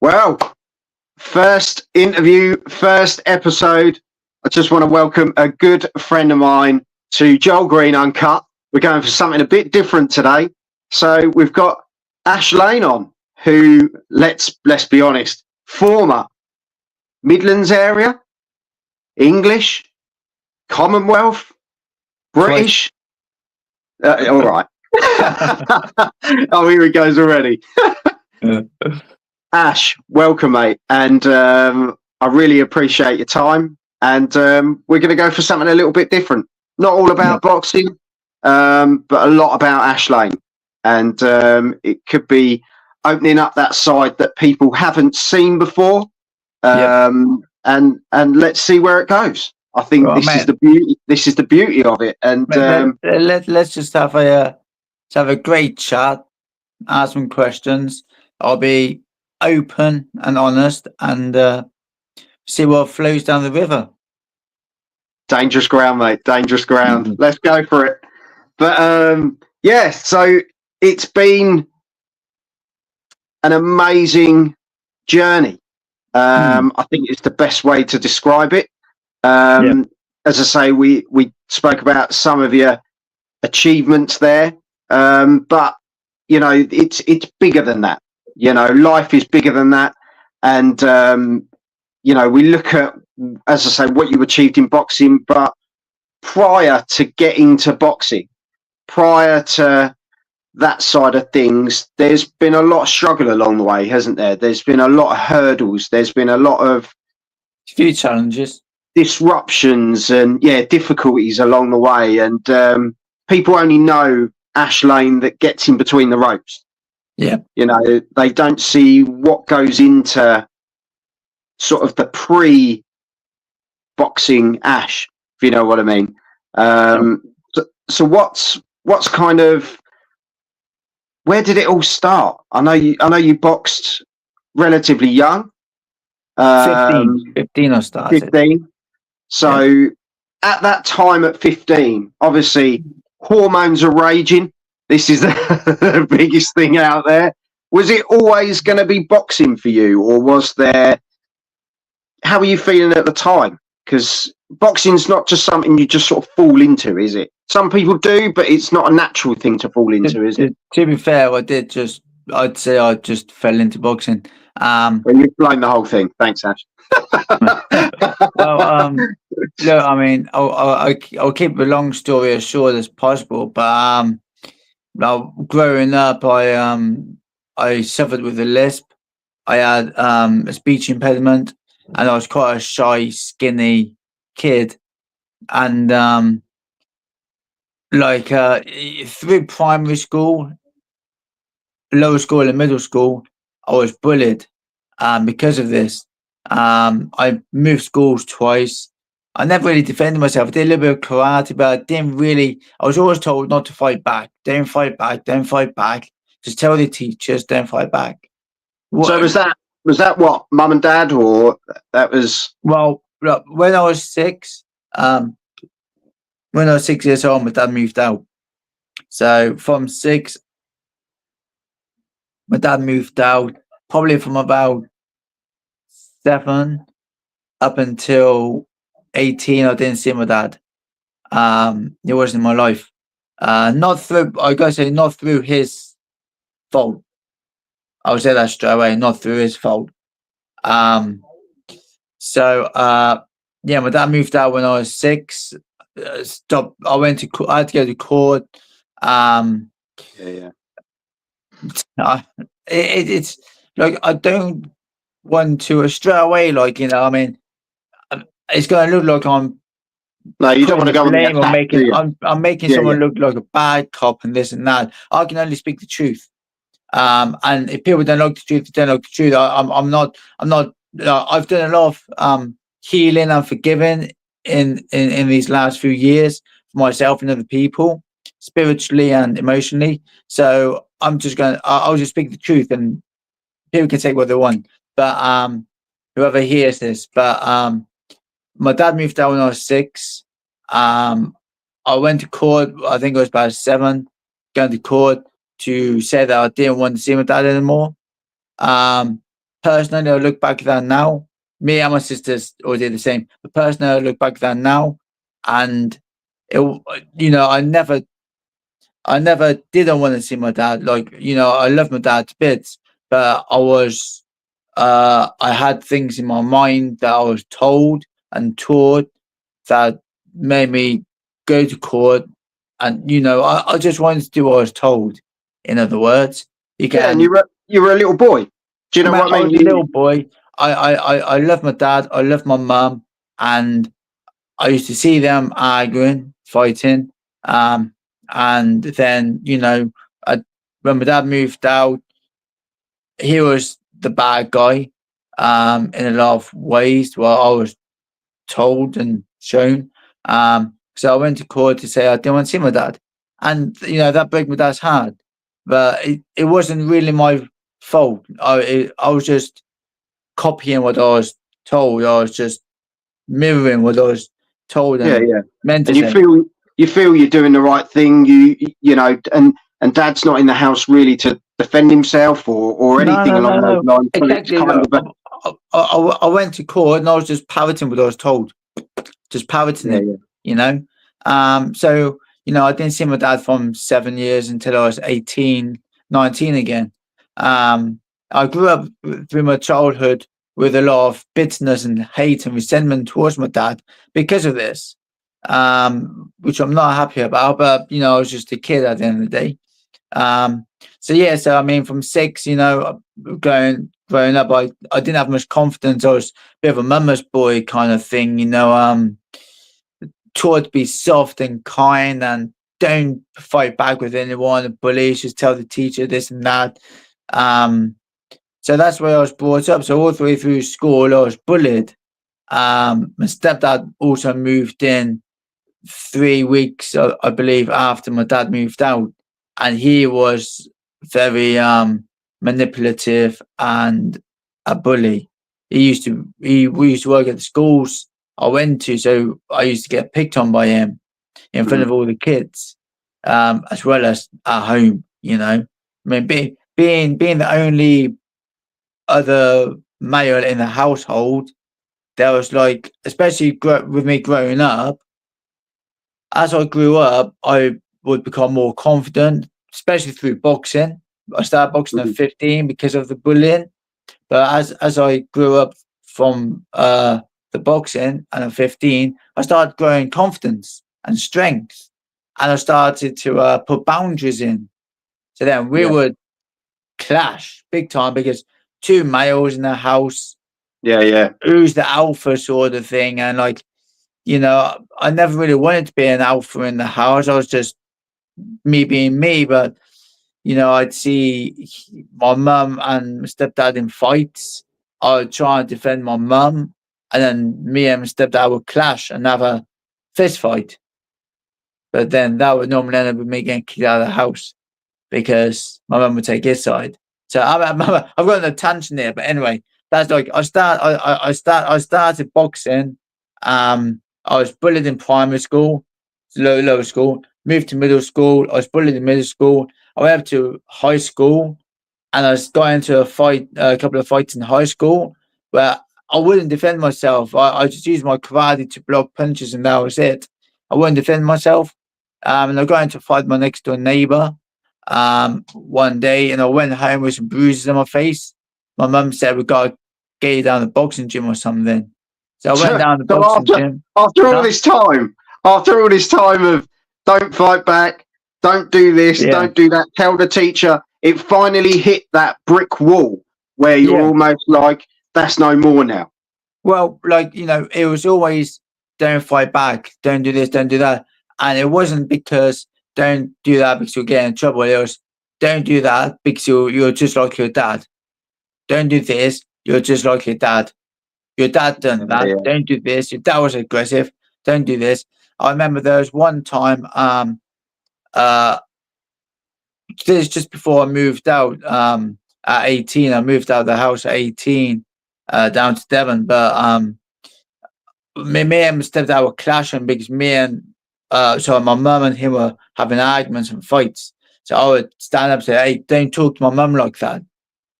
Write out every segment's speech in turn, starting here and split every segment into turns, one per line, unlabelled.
Well, first interview, first episode. I just want to welcome a good friend of mine to Joel Green Uncut. We're going for something a bit different today. So we've got Ash Lane on, who, let's be honest, former Midlands area, English, Commonwealth, British. All right. Oh, here he goes already. Ash, welcome, mate. And I really appreciate your time. And we're going to go for something a little bit different. Not all about boxing, but a lot about Ash Lane. And it could be opening up that side that people haven't seen before. And let's see where it goes. I think is the beauty. This is the beauty of it. And
let's just have a great chat, ask some questions. I'll be open and honest, and see what flows down the river.
Dangerous ground, mate. Dangerous ground. Mm-hmm. Let's go for it. But so it's been an amazing journey. I think it's the best way to describe it. As I say, we spoke about some of your achievements there, but you know it's bigger than that. You know, life is bigger than that, and you know, we look at, as I say, what you achieved in boxing, but prior to getting to boxing, prior to that side of things, there's been a lot of struggle along the way, hasn't there? There's been a lot of hurdles. There's been a lot of
few challenges,
disruptions, and difficulties along the way. And people only know Ash Lane that gets in between the ropes.
Yeah,
you know, they don't see what goes into sort of the pre-boxing Ash, if you know what I mean. So what's kind of, where did it all start? I know you boxed relatively young.
15 I started.
15. So at that time at 15, obviously hormones are raging. This is the biggest thing out there. Was it always going to be boxing for you, or was there? How were you feeling at the time? Because boxing's not just something you just sort of fall into, is it? Some people do, but it's not a natural thing to fall into, is it?
To be fair, I'd say I just fell into boxing.
Well, you've blown the whole thing. Thanks, Ash.
Well, look, I mean, I'll keep a long story as short as possible, but growing up, I suffered with a lisp. I had a speech impediment, and I was quite a shy, skinny kid. And through primary school, lower school, and middle school, I was bullied because of this. I moved schools twice. I never really defended myself. I did a little bit of karate, but I didn't really. I was always told not to fight back. Don't fight back. Don't fight back. Just tell the teachers, don't fight back.
So was that what, mum and dad, or that was?
Well, look, when I was 6 years old, my dad moved out. So from 6, my dad moved out. Probably from about 7 up until 18, I didn't see my dad. It wasn't in my life. Not through his fault. I would say that straight away, not through his fault. My dad moved out when I was 6. I had to go to court. It's like, I don't want to straight away, like, you know, I mean, it's going to look like I'm.
No, you don't want to go blame
or making. I'm making someone look like a bad cop and this and that. I can only speak the truth. And if people don't like the truth, they don't like the truth. I'm not. I've done a lot of healing and forgiving in these last few years for myself and other people, spiritually and emotionally. So I'll just speak the truth, and people can say what they want. But whoever hears this, my dad moved out when I was 6. I went to court. I think I was about 7, going to court to say that I didn't want to see my dad anymore. personally, I look back at that now. Me and my sisters all did the same. But personally, I look back at that now, and it, I never didn't want to see my dad. Like, I love my dad to bits, but I had things in my mind that I was told and taught that made me go to court. And, I just wanted to do what I was told. In other words,
And you were a little boy. Do you know what I mean?
I was a little boy. I love my dad. I love my mum. And I used to see them arguing, fighting. And then, when my dad moved out, he was the bad guy in a lot of ways. Well, I was told and shown. So I went to court to say I didn't want to see my dad. And, that broke my dad's heart. But it wasn't really my fault. I was just copying what I was told. I was just mirroring what I was told and meant to
and
say.
You feel you're doing the right thing. And Dad's not in the house really to defend himself or anything along those lines.
Exactly. I went to court and I was just parroting what I was told, just parroting it. So I didn't see my dad from 7 years until I was 18, 19 again. I grew up through my childhood with a lot of bitterness and hate and resentment towards my dad because of this, which I'm not happy about. But I was just a kid at the end of the day. So I mean, from 6, growing up, I didn't have much confidence. I was a bit of a mama's boy kind of thing, taught to be soft and kind and don't fight back with anyone, bullies, just tell the teacher this and that. So that's where I was brought up. So all the way through school, I was bullied. My stepdad also moved in 3 weeks, I believe, after my dad moved out. And he was very manipulative and a bully. We used to work at the schools I went to, so I used to get picked on by him in front of all the kids, as well as at home. I mean, being the only other male in the household, there was like, especially with me growing up. As I grew up, I would become more confident, especially through boxing. I started boxing at 15 because of the bullying. But as I grew up from the boxing and at 15, I started growing confidence and strength. And I started to put boundaries in. So then we would clash big time because 2 males in the house. Who's the alpha sort of thing. And I never really wanted to be an alpha in the house. I was just me being me. But, I'd see my mum and my stepdad in fights. I would try and defend my mum. And then me and my stepdad would clash and have a fist fight. But then that would normally end up with me getting kicked out of the house because my mum would take his side. So I've got a tangent there. But anyway, that's like I started boxing. I was bullied in primary school, lower school, moved to middle school. I was bullied in middle school. I went up to high school and I got into a couple of fights in high school where I wouldn't defend myself. I just used my karate to block punches and that was it. I wouldn't defend myself. And I got into a fight with my next door neighbor one day and I went home with some bruises on my face. My mum said, we got to get you down the boxing gym or something. So I went down the boxing gym.
After all this time of don't fight back, don't do this, don't do that, tell the teacher, it finally hit that brick wall where you're almost like, that's no more now.
Well, it was always don't fight back, don't do this, don't do that. And it wasn't because don't do that because you'll get in trouble. It was don't do that because you're just like your dad. Don't do this, you're just like your dad. Your dad done that. Yeah. Don't do this. Your dad was aggressive. Don't do this. I remember there was one time, this just before I moved out at 18. I moved out of the house at 18 down to Devon. But me and my stepdad were clashing because so my mum and him were having arguments and fights. So I would stand up and say, hey, don't talk to my mum like that.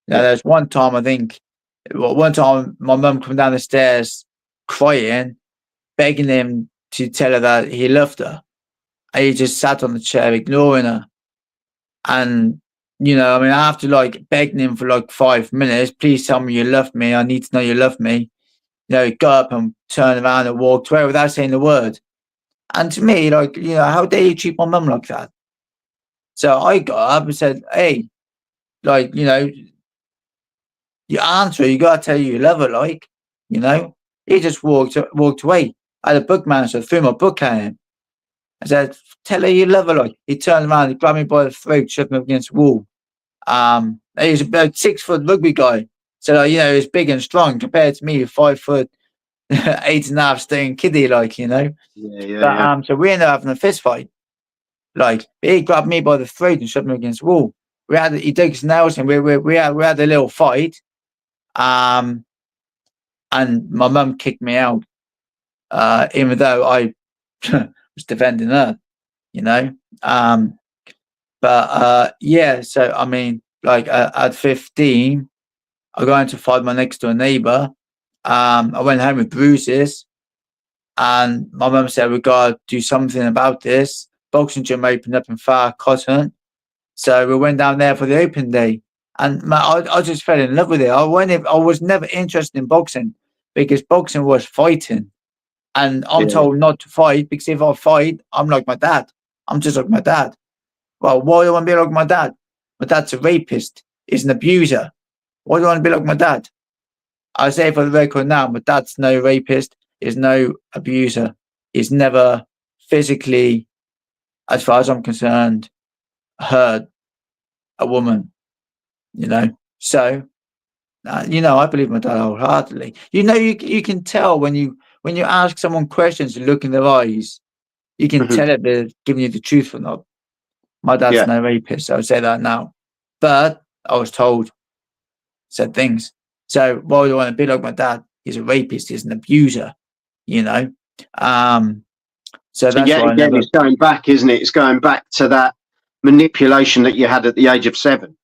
Now, there's one time I think One time, my mum come down the stairs crying, begging him to tell her that he loved her. And he just sat on the chair, ignoring her. And, I mean, after like begging him for like 5 minutes, please tell me you love me. I need to know you love me. He got up and turned around and walked away without saying a word. And to me, like, how dare you treat my mum like that? So I got up and said, hey, like, you answer her, you got to tell her you love her, like, He just walked away. I had a book manager, threw my book at him. I said, tell her you love her, like. He turned around, he grabbed me by the throat, shoved me up against the wall. He was about 6 foot rugby guy. So, he's big and strong compared to me, 5 foot, 8.5 stone kiddie, like,
Yeah,
But so we ended up having a fist fight. Like, he grabbed me by the throat and shoved me against the wall. He took his nails and we had a little fight. And my mum kicked me out, even though I was defending her, yeah, so I mean, like at 15, I got into a fight with my next door neighbour. I went home with bruises, and my mum said we gotta do something about this. Boxing gym opened up in Far Cotton, so we went down there for the open day, and I just fell in love with it. I was never interested in boxing because boxing was fighting, and I'm told not to fight because if I fight, I'm like my dad. I'm just like my dad. Well, why do I want to be like my dad? My dad's a rapist. He's an abuser. Why do I want to be like my dad? I say for the record now, my dad's no rapist. He's no abuser. He's never physically, as far as I'm concerned, hurt a woman. So I believe my dad wholeheartedly. You can tell when you ask someone questions and look in their eyes, you can tell if they're giving you the truth or not. My dad's no rapist, so I would say that now. But I was told said things. So why do I want to be like my dad? He's a rapist, he's an abuser, So that's why
again, it's going back, isn't it? It's going back to that manipulation that you had at the age of 7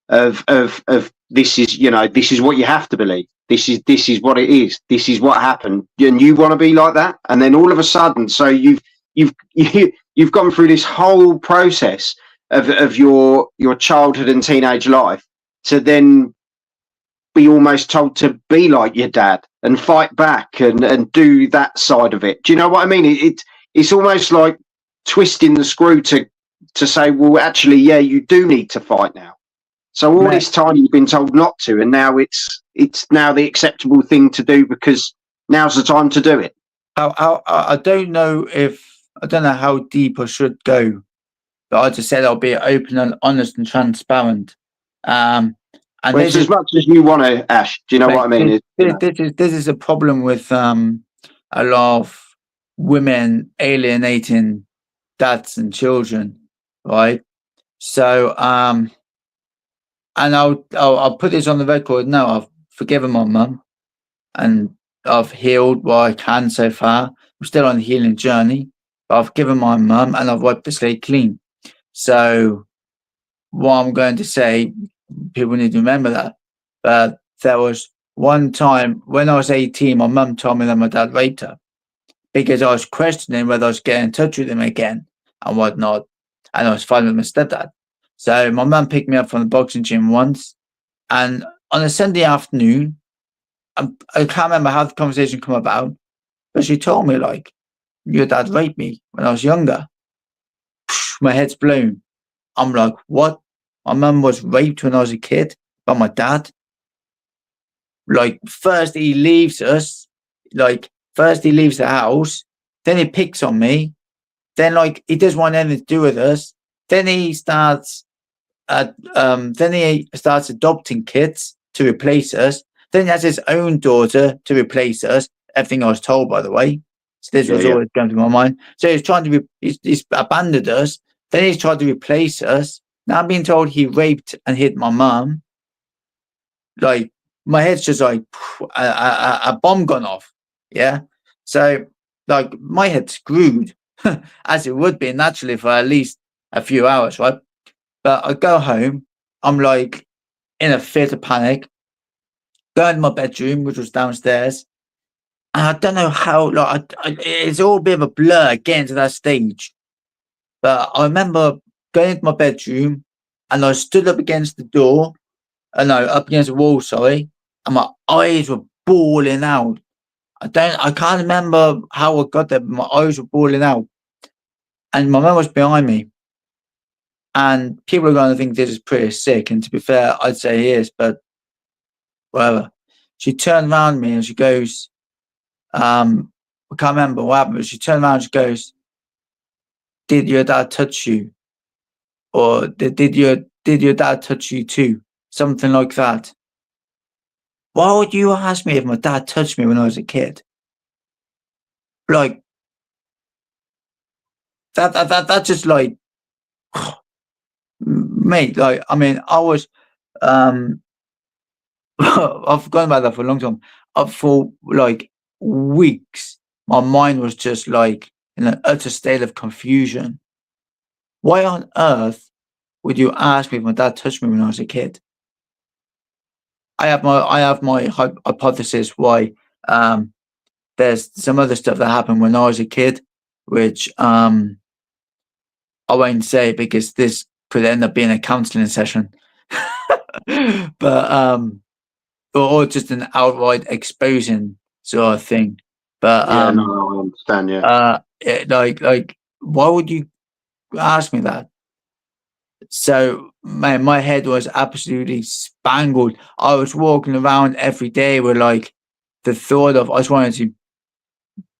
of this is what you have to believe. This is what it is. This is what happened. And you want to be like that. And then all of a sudden, so you've gone through this whole process of your childhood and teenage life to then be almost told to be like your dad and fight back and do that side of it. Do you know what I mean? It's almost like twisting the screw to say, well, actually, yeah, you do need to fight now. So all this time you've been told not to, and now it's now the acceptable thing to do because now's the time to do it.
I don't know how deep I should go, but I just said I'll be open and honest and transparent. And
it's as much as you want to, Ash. Do you know what I mean?
This is a problem with a lot of women alienating dads and children, right? So and I'll put this on the record now. I've forgiven my mum, and I've healed what I can so far. I'm still on the healing journey, but I've given my mum and I've wiped the slate clean. So what I'm going to say, people need to remember that. But there was one time when I was 18, my mum told me that my dad raped her because I was questioning whether I was getting in touch with him again and whatnot. And I was fighting with my stepdad. So my mum picked me up from the boxing gym once, and on a Sunday afternoon, I can't remember how the conversation came about, but she told me, like, your dad raped me when I was younger. My head's blown. I'm like, what? My mum was raped when I was a kid by my dad? Like, first he leaves the house, then he picks on me, then, like, he doesn't want anything to do with us, then he starts adopting kids to replace us. Then he has his own daughter to replace us. Everything I was told, by the way. So this was always going through my mind. So he's trying to he's abandoned us. Then he's tried to replace us. Now I'm being told he raped and hit my mum. Like, my head's just like a bomb gone off. Yeah. So, like, my head's screwed, as it would be naturally for at least a few hours, right? But I go home, I'm like in a fit of panic, going to my bedroom, which was downstairs. And I don't know how, like, it's all a bit of a blur getting to that stage. But I remember going into my bedroom and I stood up against the door, no, up against the wall, sorry, and my eyes were bawling out. I can't remember how I got there, but my eyes were bawling out. And my mum was behind me. And people are going to think this is pretty sick. And to be fair, I'd say he is, but whatever. She turned around me and she goes, I can't remember what happened, but she turned around and she goes, "Did your dad touch you? Or did your dad touch you too?" Something like that. Why would you ask me if my dad touched me when I was a kid? Like that just like mate, like I mean, I was I've forgotten about that for a long time. For like weeks, my mind was just like in an utter state of confusion. Why on earth would you ask me if my dad touched me when I was a kid? I have my hypothesis why there's some other stuff that happened when I was a kid, which I won't say because this could end up being a counselling session. But or just an outright exposing sort of thing. But
Yeah, no, I understand. Yeah,
like why would you ask me that? So my head was absolutely spangled. I was walking around every day with like the thought of I just wanted to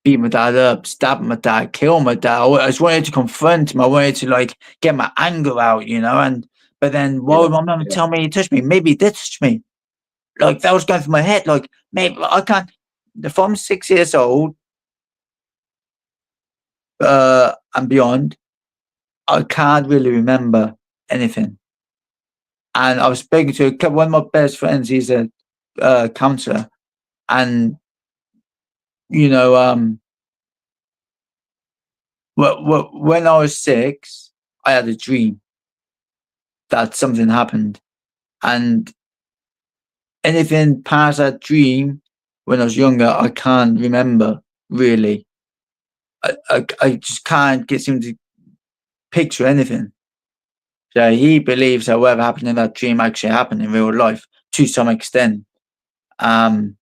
beat my dad up, stab my dad, kill my dad. I just wanted to confront him. I wanted to like get my anger out, you know. And but then why
yeah,
would my mum
yeah,
tell me he touched me? Maybe he did touch me. Like that was going through my head. Like maybe I can't. If I'm 6 years old and beyond, I can't really remember anything. And I was speaking to one of my best friends. He's a counselor, and you know, when I was 6, I had a dream that something happened, and anything past that dream when I was younger, I can't remember really. I just can't seem to picture anything. So he believes that whatever happened in that dream actually happened in real life to some extent. Um,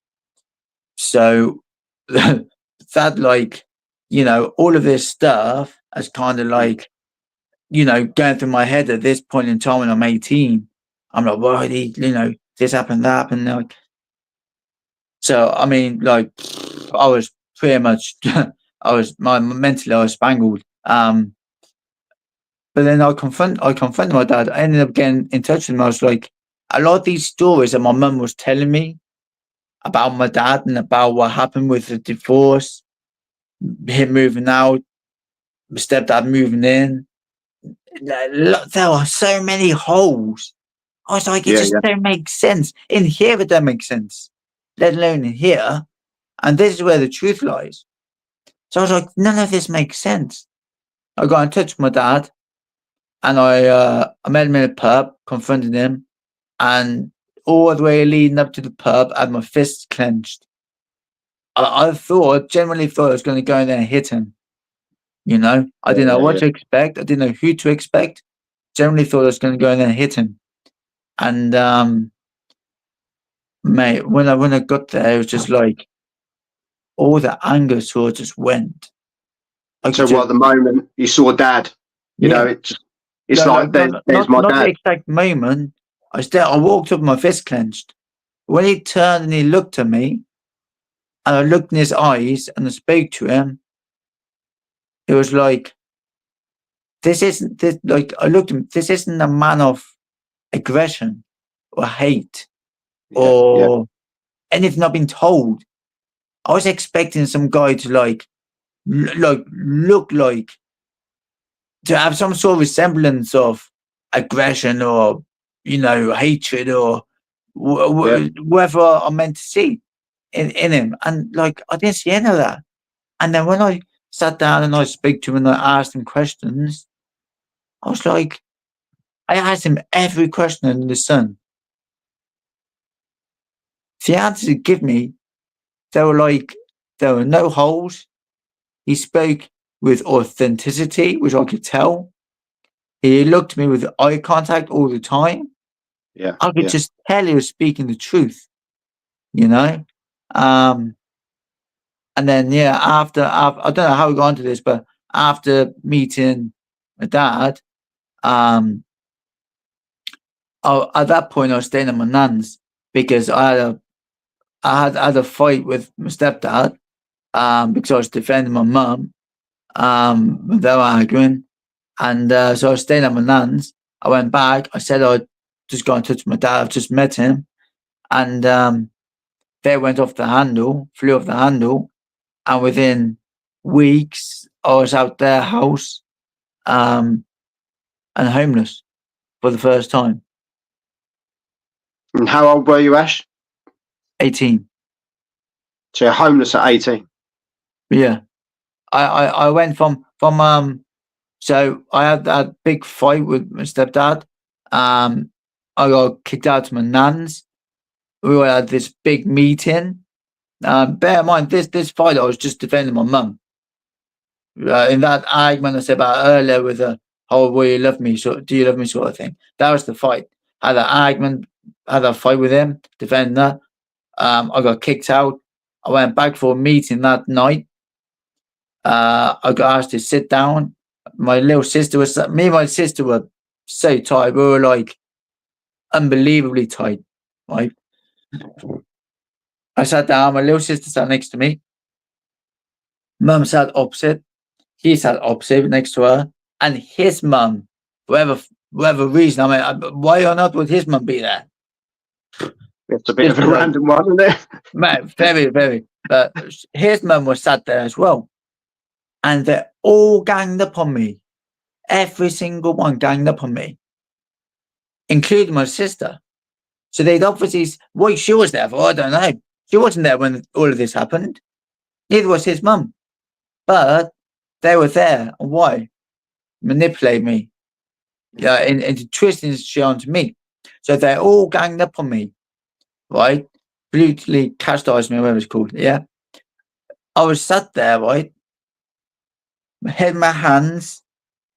so that like, you know, all of this stuff has kind of like, you know, going through my head at this point in time when I'm 18. I'm like, well, you know, this happened, that happened. Like, so I mean, like, I was pretty much, mentally I was spangled. But then I confronted my dad. I ended up getting in touch with him. I was like, a lot of these stories that my mum was telling me about my dad and about what happened with the divorce, him moving out, my stepdad moving in. There are so many holes. I was like, it
yeah,
just
yeah.
don't make sense. In here, it don't make sense, let alone in here. And this is where the truth lies. So I was like, none of this makes sense. I got in touch with my dad and I met him in a pub, confronted him, and all the way leading up to the pub, I had my fists clenched. Generally thought I was going to go in there and hit him. You know, I didn't know
Yeah,
what
yeah.
to expect. I didn't know who to expect. Generally thought I was going to go in there and hit him. And mate, when I got there, it was just like all the anger sort of just went. I could
So, what
just,
at the moment you saw Dad? You know,
yeah,
it's
no,
like there's my
not the
dad.
exact moment. I walked up, with my fist clenched. When he turned and he looked at me, and I looked in his eyes and I spoke to him, it was like, this isn't this like I looked at him, this isn't a man of aggression or hate
Yeah, yeah,
or anything I've been told. I was expecting some guy to like look like to have some sort of resemblance of aggression or you know hatred or
yeah.
whatever I'm meant to see in him, and like I didn't see any of that. And then when I sat down and I spoke to him and I asked him questions, I was like, I asked him every question under the sun. The answers he gave me, they were like, there were no holes. He spoke with authenticity, which I could tell. He looked at me with eye contact all the time.
Yeah.
I could
Yeah.
just tell he was speaking the truth, you know? And then, yeah, after I don't know how we got into this, but after meeting my dad, at that point I was staying at my nan's because I had a fight with my stepdad, because I was defending my mum. They were arguing, and so I was staying at my nan's. I went back. I said I'd just go in touch with my dad. I've just met him, and they went off the handle, flew off the handle, and within weeks I was out their house, and homeless for the first time.
And how old were you, Ash?
18.
So you're homeless at 18.
Yeah, I went from so I had that big fight with my stepdad. I got kicked out to my nan's. We all had this big meeting. Bear in mind, this fight I was just defending my mum. In that argument I said about earlier with the whole "will you love me?" do you love me sort of thing. That was the fight. Had that argument, had that fight with him, defending that. I got kicked out. I went back for a meeting that night. I got asked to sit down. My little sister me and my sister were so tight. We were like unbelievably tight, right? I sat down. My little sister sat next to me. Mum sat opposite. He sat opposite next to her. And his mum, whatever reason, I mean, why on earth would his mum be there?
It's a bit of a random one, isn't it?
Man, very, very. But his mum was sat there as well. And they all ganged up on me. Every single one ganged up on me, including my sister. So they'd obviously, what she was there for, I don't know. She wasn't there when all of this happened. Neither was his mum. But they were there. Why? Manipulate me. Yeah, into twisting shit onto me. So they all ganged up on me, right? Brutally chastised me, whatever it's called. Yeah. I was sat there, right? My head in my hands,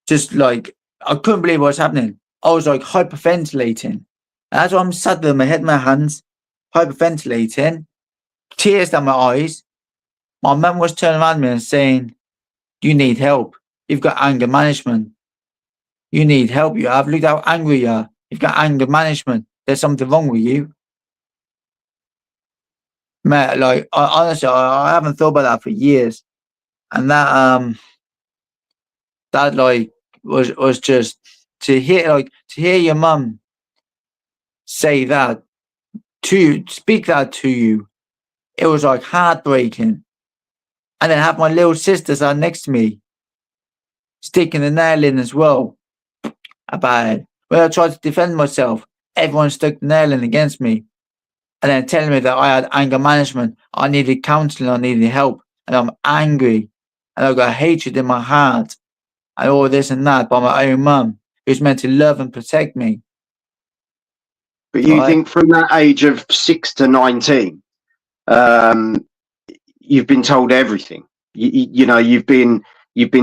just like, I couldn't believe what was happening. I was like hyperventilating. As I'm sat there, my head in my hands, hyperventilating, tears down my eyes. My mum was turning around me and saying, "You need help. You've got anger management. You need help. You have. Look how angry you are. You've got anger management. There's something wrong with you." Man, like, honestly, I haven't thought about that for years. And that like was just to hear your mum say that speak that to you. It was like heartbreaking. And then have my little sister sat next to me, sticking the nail in as well about it. When I tried to defend myself, everyone stuck the nail in against me. And then telling me that I had anger management, I needed counseling, I needed help, and I'm angry. And I've got hatred in my heart, and all this and that by my own mum, who's meant to love and protect me.
But you think from that age of 6 to 19, you've been told everything. You know, you've been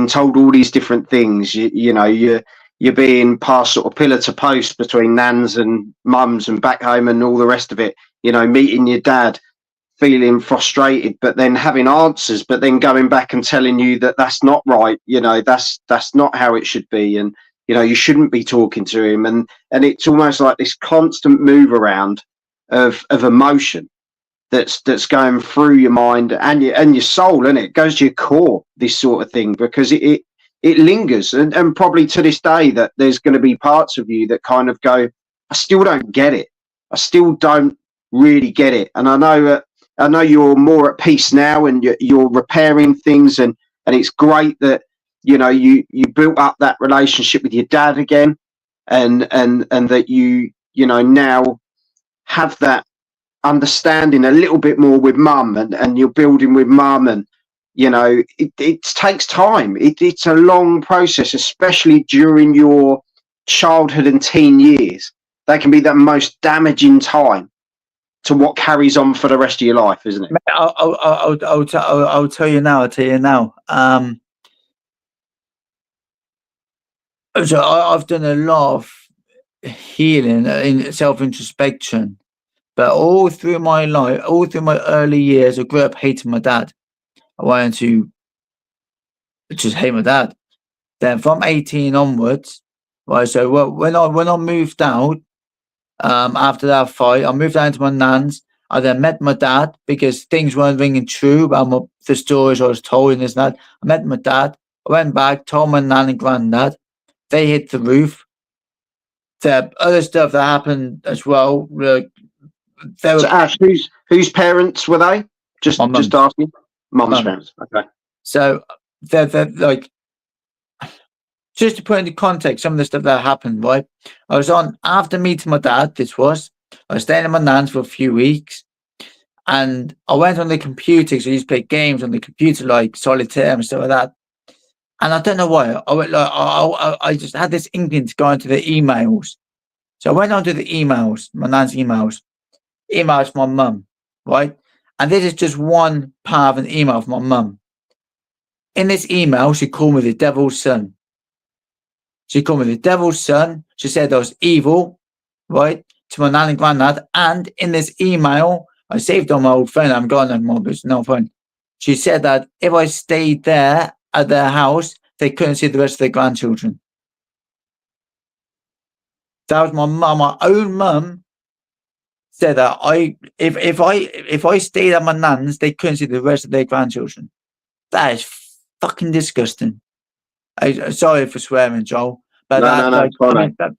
told all these different things. You know, you're being passed sort of pillar to post between nans and mums and back home and all the rest of it. You know, meeting your dad, feeling frustrated, but then having answers, but then going back and telling you that that's not right. You know, that's not how it should be, and you know, you shouldn't be talking to him. And it's almost like this constant move around of emotion that's going through your mind and your soul, and it goes to your core, this sort of thing, because it lingers, and probably to this day that there's going to be parts of you that kind of go, I still don't get it. I still don't really get it. And I know you're more at peace now, and you're repairing things, and it's great that, you know, you built up that relationship with your dad again, and that you know, now have that understanding a little bit more with mum, and you're building with mum, and you know, it takes time. It's a long process, especially during your childhood and teen years. That can be the most damaging time. to what carries on for the rest of your life, isn't it?
I'll tell you now. So I've done a lot of healing in self-introspection, but all through my life, all through my early years, I grew up hating my dad. I wanted to just hate my dad. Then from 18 onwards, right? So when I moved out, after that fight, I moved down to my nan's. I then met my dad because things weren't ringing true about the stories I was told and this and that. I met my dad. I went back, told my nan and granddad. They hit the roof. The other stuff that happened as well.
So Ash, whose parents were they? Just asking. Mum's parents. Okay.
So they're like, just to put into context some of the stuff that happened, right? I was on, after meeting my dad, I was staying at my nan's for a few weeks, and I went on the computer, because I used to play games on the computer, like solitaire and stuff like that. And I don't know why, I just had this inkling to go into the emails. So I went onto the emails, my nan's emails from my mum, right? And this is just one part of an email from my mum. In this email, she called me the devil's son. She called me the devil's son. She said I was evil, right, to my nan and granddad. And in this email, I saved on my old phone. I'm gone no more, but it's no phone. She said that if I stayed there at their house, they couldn't see the rest of their grandchildren. That was my mum, my own mum, said that if I stayed at my nan's, they couldn't see the rest of their grandchildren. That is fucking disgusting. Sorry for swearing, Joel, but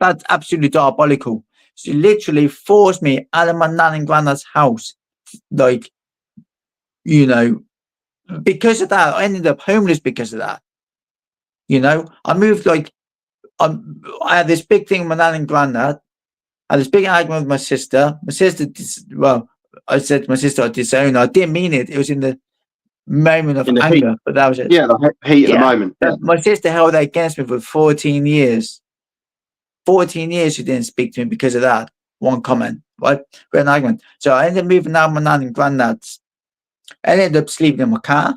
that's absolutely diabolical. She literally forced me out of my nan and granddad's house, like, you know, because of that. I ended up homeless because of that. You know, I moved, like, I had this big thing with my nan and granddad. I had this big argument with my sister. I said to my sister, I disowned her. I didn't mean it. It was in the moment of anger, but that was it.
Yeah, the heat of the moment. Yeah.
My sister held that against me for 14 years. 14 years she didn't speak to me because of that one comment, right? We had an argument. So I ended up moving out of my nan and granddad's. I ended up sleeping in my car,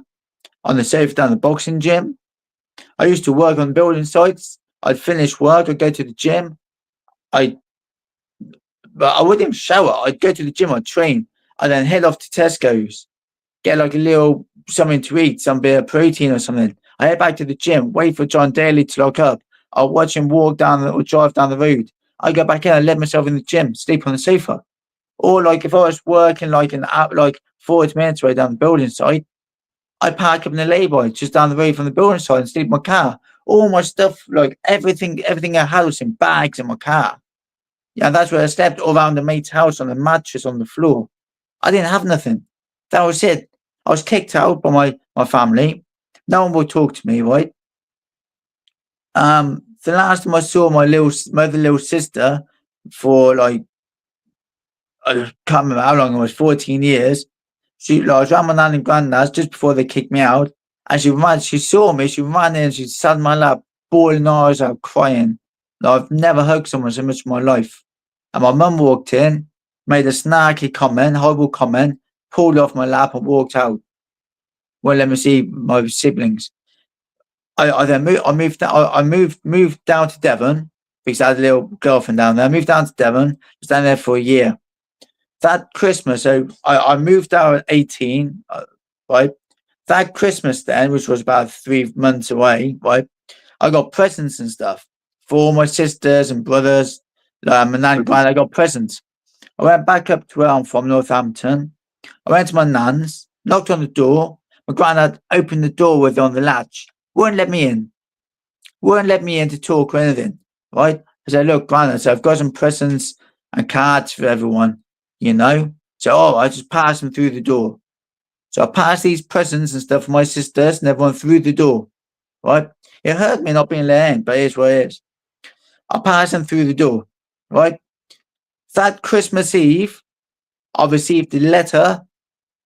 on the sofa down the boxing gym. I used to work on building sites. I'd finish work, I'd go to the gym. But I wouldn't even shower. I'd go to the gym, I'd train. I'd then head off to Tesco's, get like a little something to eat, some bit of protein or something. I head back to the gym, wait for John Daly to lock up. I'll watch him walk down or drive down the road. I go back in, I let myself in the gym, sleep on the sofa. Or like if I was working like 40 minutes away down the building site, I park up in the lay-by just down the road from the building site and sleep in my car. All my stuff, like everything I had was in bags in my car. Yeah, that's where I slept, all around the mate's house on the mattress on the floor. I didn't have nothing. That was it. I was kicked out by my family. No one would talk to me, right? The last time I saw my other little sister for like, I can't remember how long it was, 14 years. I was around my nan and granddad's just before they kicked me out. And she saw me, she ran in, she sat in my lap, bawling her eyes out, crying. Like, I've never hugged someone so much in my life. And my mum walked in, made a snarky comment, horrible comment, pulled off my lap and walked out. Well, let me see my siblings. I moved down to Devon because I had a little girlfriend down there. I moved down to Devon, was down there for a year. That Christmas, so I moved out at 18, right? That Christmas then, which was about 3 months away, right? I got presents and stuff for all my sisters and brothers. My nan and granddad, I got presents. I went back up to where I'm from, Northampton. I went to my nan's, knocked on the door. My granddad opened the door with on the latch. Wouldn't let me in. Wouldn't let me in to talk or anything, right? I said, look, granddad, so I've got some presents and cards for everyone, you know? So, I just passed them through the door. So I passed these presents and stuff for my sisters and everyone through the door, right? It hurt me not being let in, but it is what it is. I passed them through the door, right? That Christmas Eve, I received a letter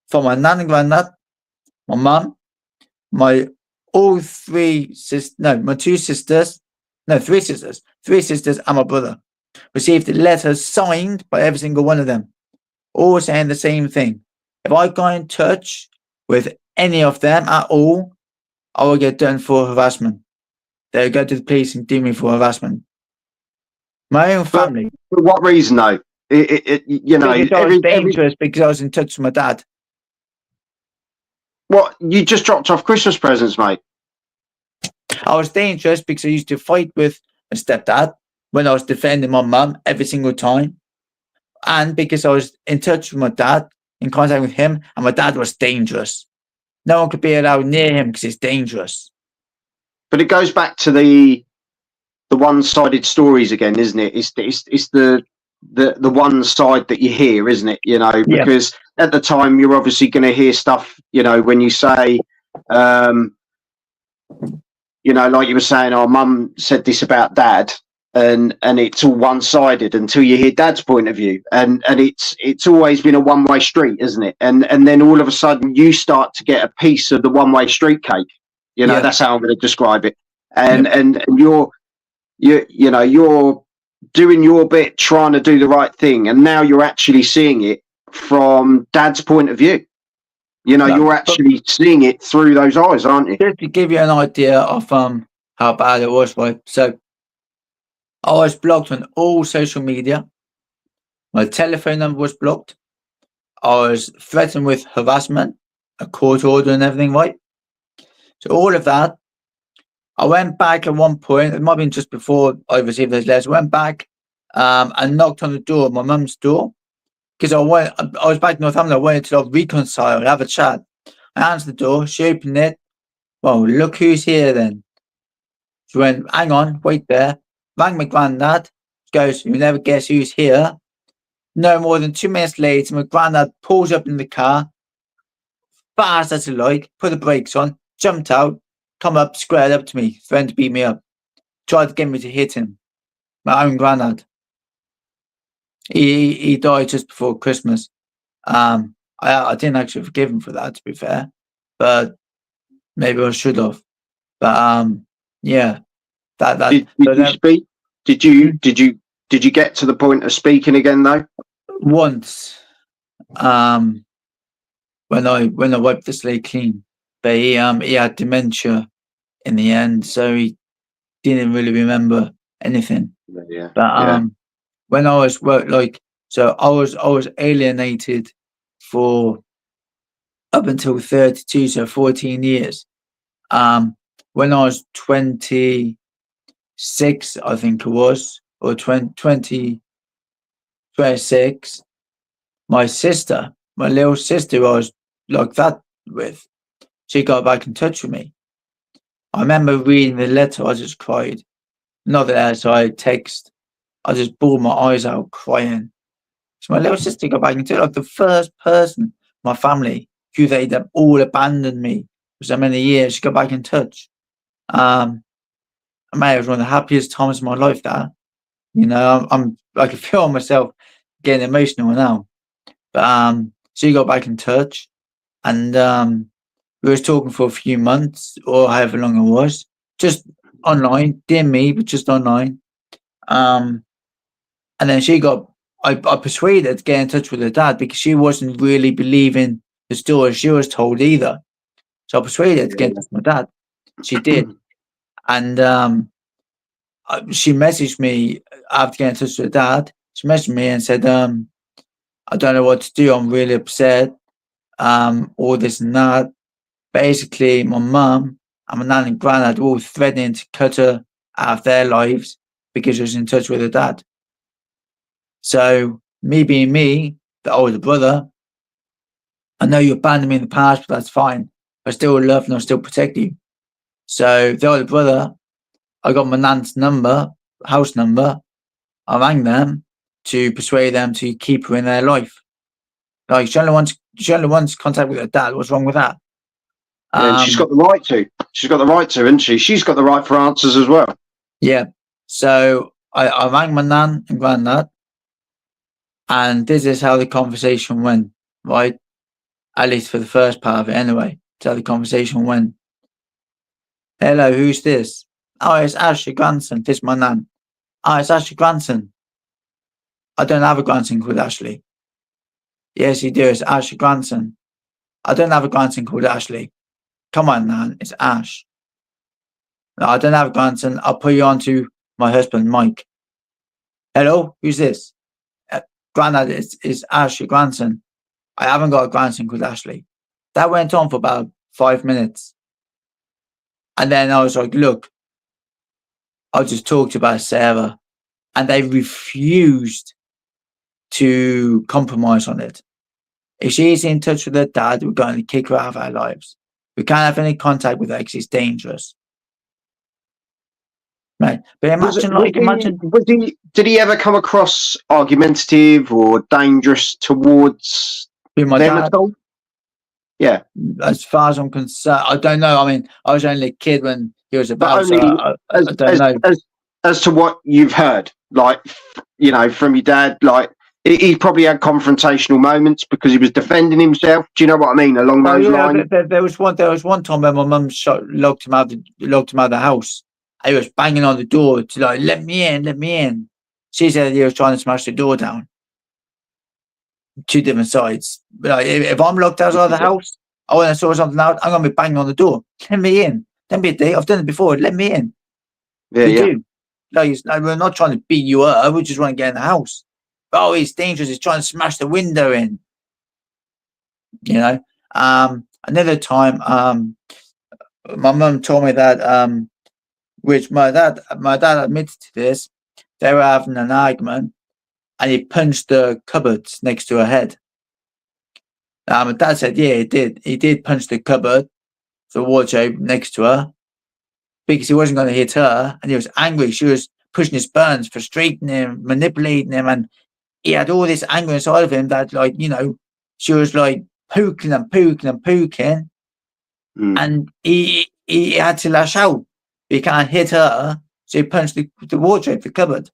from my nan and granddad, my mum, my three sisters and my brother. Received a letter signed by every single one of them. all saying the same thing. If I go in touch with any of them at all, I will get done for harassment. They'll go to the police and do me for harassment. My own family.
For what reason, though? You know,
because I was dangerous because I was in touch with my dad.
What? You just dropped off Christmas presents, mate?
I was dangerous because I used to fight with my stepdad when I was defending my mum every single time. And because I was in touch with my dad, in contact with him, and my dad was dangerous. No one could be allowed near him because he's dangerous.
But it goes back to the one-sided stories again, isn't it? It's the one side that you hear, isn't it? You know, because at the time you're obviously going to hear stuff. You know, when you say, you know, like you were saying, "Oh, mum said this about dad," and it's all one-sided until you hear dad's point of view, and it's always been a one-way street, isn't it? And then all of a sudden you start to get a piece of the one-way street cake. You know, that's how I'm going to describe it. And you're doing your bit, trying to do the right thing, and now you're actually seeing it from dad's point of view. You know, you're actually seeing it through those eyes, aren't you?
Just to give you an idea of how bad it was, right? So I was blocked on all social media. My telephone number was blocked. I was threatened with harassment, a court order and everything, right? So all of that. I went back at one point, it might have been just before I received those letters, I went back and knocked on the door, my mum's door, because I was back in Northampton, I wanted to reconcile and have a chat. I answered the door, she opened it. Well, look who's here then. She went, hang on, wait there. Rang my granddad. She goes, you never guess who's here. No more than 2 minutes later, my granddad pulls up in the car, fast as he like, put the brakes on, jumped out, come up, squared up to me, threatened to beat me up, tried to get me to hit him. My own granddad. He died just before Christmas. I didn't actually forgive him for that, to be fair, but maybe I should have. But yeah,
Did you speak? Did you get to the point of speaking again though?
Once, when I wiped the slate clean, but he had dementia in the end, so he didn't really remember anything.
Yeah.
But when I was I was alienated for up until 32, so 14 years. When I was 26, I think it was, or 26, my sister, my little sister, I was like that with, she got back in touch with me. I remember reading the letter, I just cried. Not the letter, I text. I just bawled my eyes out crying. So my little sister got back into it, like the first person, my family, who they'd all abandoned me for so many years, she got back in touch. I may have one of the happiest times of my life. That, you know, I can feel myself getting emotional now. But she got back in touch, and we was talking for a few months or however long it was, just online, dear me, but just online. And then I persuaded her to get in touch with her dad because she wasn't really believing the story she was told either. So I persuaded her to get in touch with my dad. She did. And she messaged me after getting in touch with her dad. She messaged me and said, I don't know what to do. I'm really upset. All this and that. Basically, my mum and my nan and granddad were all threatening to cut her out of their lives because she was in touch with her dad. So me being me, the older brother, I know you abandoned me in the past, but that's fine. I still love and I'll still protect you. So the older brother, I got my nan's number, house number. I rang them to persuade them to keep her in their life. Like she only wants contact with her dad. What's wrong with that?
And she's got the right to. She's got the right to, isn't she? She's got the right for answers as well.
Yeah. So I rang my nan and granddad, and this is how the conversation went, right? At least for the first part of it, anyway. That's how the conversation went. Hello, who's this? Oh, it's Ash, your grandson. This is my nan. Oh, it's Ash, your grandson. I don't have a grandson called Ashley. Yes, you do. It's Ash, your grandson. I don't have a grandson called Ashley. Come on, man. It's Ash. No, I don't have a grandson. I'll put you on to my husband, Mike. Hello? Who's this? Grandad, it's Ash, your grandson. I haven't got a grandson called Ashley. That went on for about 5 minutes. And then I was like, look, I'll just talk to you about Sarah. And they refused to compromise on it. If she's in touch with her dad, we're going to kick her out of our lives. We can't have any contact with her because it's dangerous. Right. But imagine,
did he ever come across argumentative or dangerous towards
my
them
dad
at all? Yeah.
As far as I'm concerned, I don't know. I mean, I was only a kid when he was about, so I don't know.
As to what you've heard, like, you know, from your dad, like, he probably had confrontational moments because he was defending himself. Do you know what I mean? Along those lines.
There was one time when my mum locked him out of the house. He was banging on the door to like, let me in, let me in. She said he was trying to smash the door down. Two different sides. But like, if I'm locked outside of the house, I want to sort something out, I'm gonna be banging on the door. Let me in. Don't be a dick. I've done it before. Let me in.
Yeah,
you do. Like, we're not trying to beat you up. We just want to get in the house. Oh, he's dangerous. He's trying to smash the window in. You know. Another time, my mum told me that, which my dad admitted to this. They were having an argument, and he punched the cupboard next to her head. My dad said, yeah, he did. He did punch the cupboard, the wardrobe next to her, because he wasn't going to hit her, and he was angry. She was pushing his buttons, frustrating him, manipulating him, and he had all this anger inside of him that, like, you know, she was like poking and poking and poking, and he had to lash out. He can't hit her, so he punched the wardrobe, the cupboard.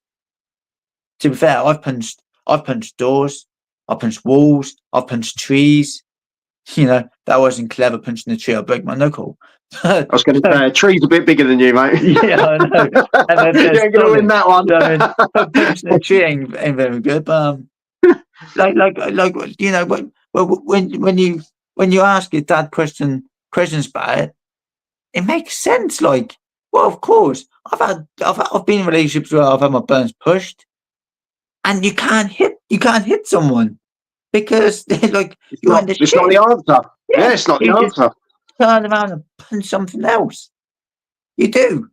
To be fair, I've punched doors, I've punched walls, I've punched trees. You know, that wasn't clever, punching the tree. I broke my knuckle.
I was going to say, a tree's a bit bigger than you, mate.
Yeah, I know.
You ain't going to win that one.
I mean, punching the tree ain't very good. But like you know, when you ask your dad questions about it, it makes sense. Like, well, of course, I've been in relationships where I've had my buttons pushed, and you can't hit someone because they're like,
it's not the answer. Yeah, it's not the answer.
Turn around and punch something else. You do.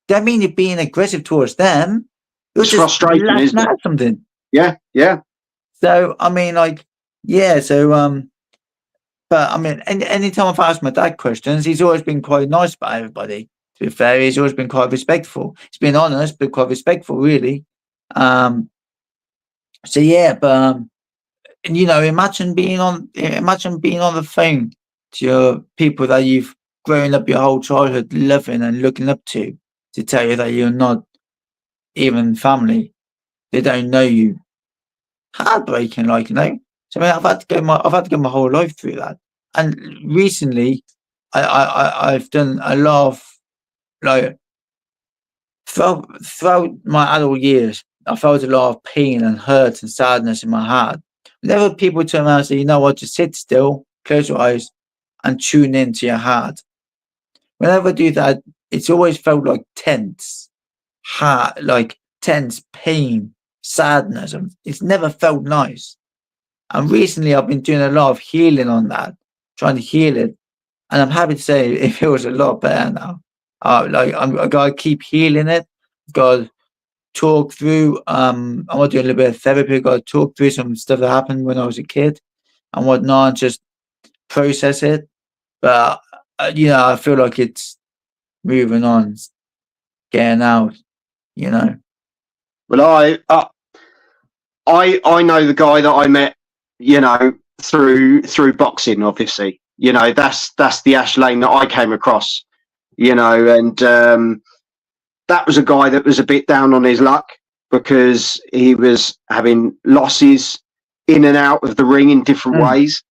Don't mean you're being aggressive towards them.
It's frustrating, isn't it?
Something.
Yeah.
So I mean, like, yeah. So but I mean, anytime I've asked my dad questions, he's always been quite nice about everybody. To be fair, he's always been quite respectful. He's been honest, but quite respectful, really. So yeah, but you know, imagine being on the phone to your people that you've grown up your whole childhood loving and looking up to tell you that you're not even family. They don't know you. Heartbreaking, like, you know. So I mean, I've had to go my whole life through that. And recently, I've done a lot of, like, throughout my adult years, I felt a lot of pain and hurt and sadness in my heart. Whenever people turn around and say, you know what, just sit still, close your eyes, and tune into your heart. Whenever I do that, it's always felt like tense, heart, like tense pain, sadness. It's never felt nice. And recently, I've been doing a lot of healing on that, trying to heal it. And I'm happy to say it feels a lot better now. I gotta keep healing it. I've got to talk through. I'm doing a little bit of therapy. I've got to talk through some stuff that happened when I was a kid and whatnot, and just process it. But you know, I feel like it's moving on, getting out. You know.
Well, I know the guy that I met, you know, through boxing. Obviously, you know, that's the Ash Lane that I came across. You know, and that was a guy that was a bit down on his luck because he was having losses in and out of the ring in different ways.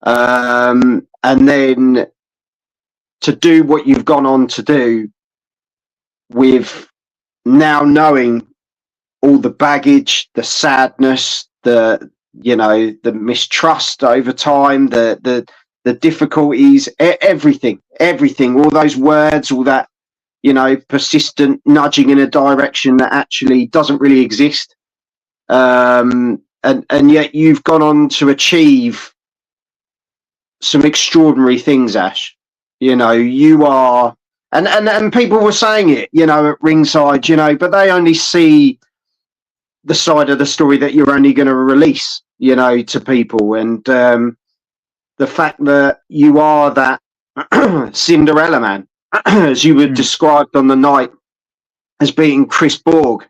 And then to do what you've gone on to do with now knowing all the baggage, the sadness, the the mistrust over time, the difficulties, everything, all those words, all that, persistent nudging in a direction that actually doesn't really exist. And yet you've gone on to achieve some extraordinary things, Ash. You are, and people were saying it, at ringside, but they only see the side of the story that you're only going to release, to people. And the fact that you are that Cinderella man, as you were described on the night as being Chris Borg,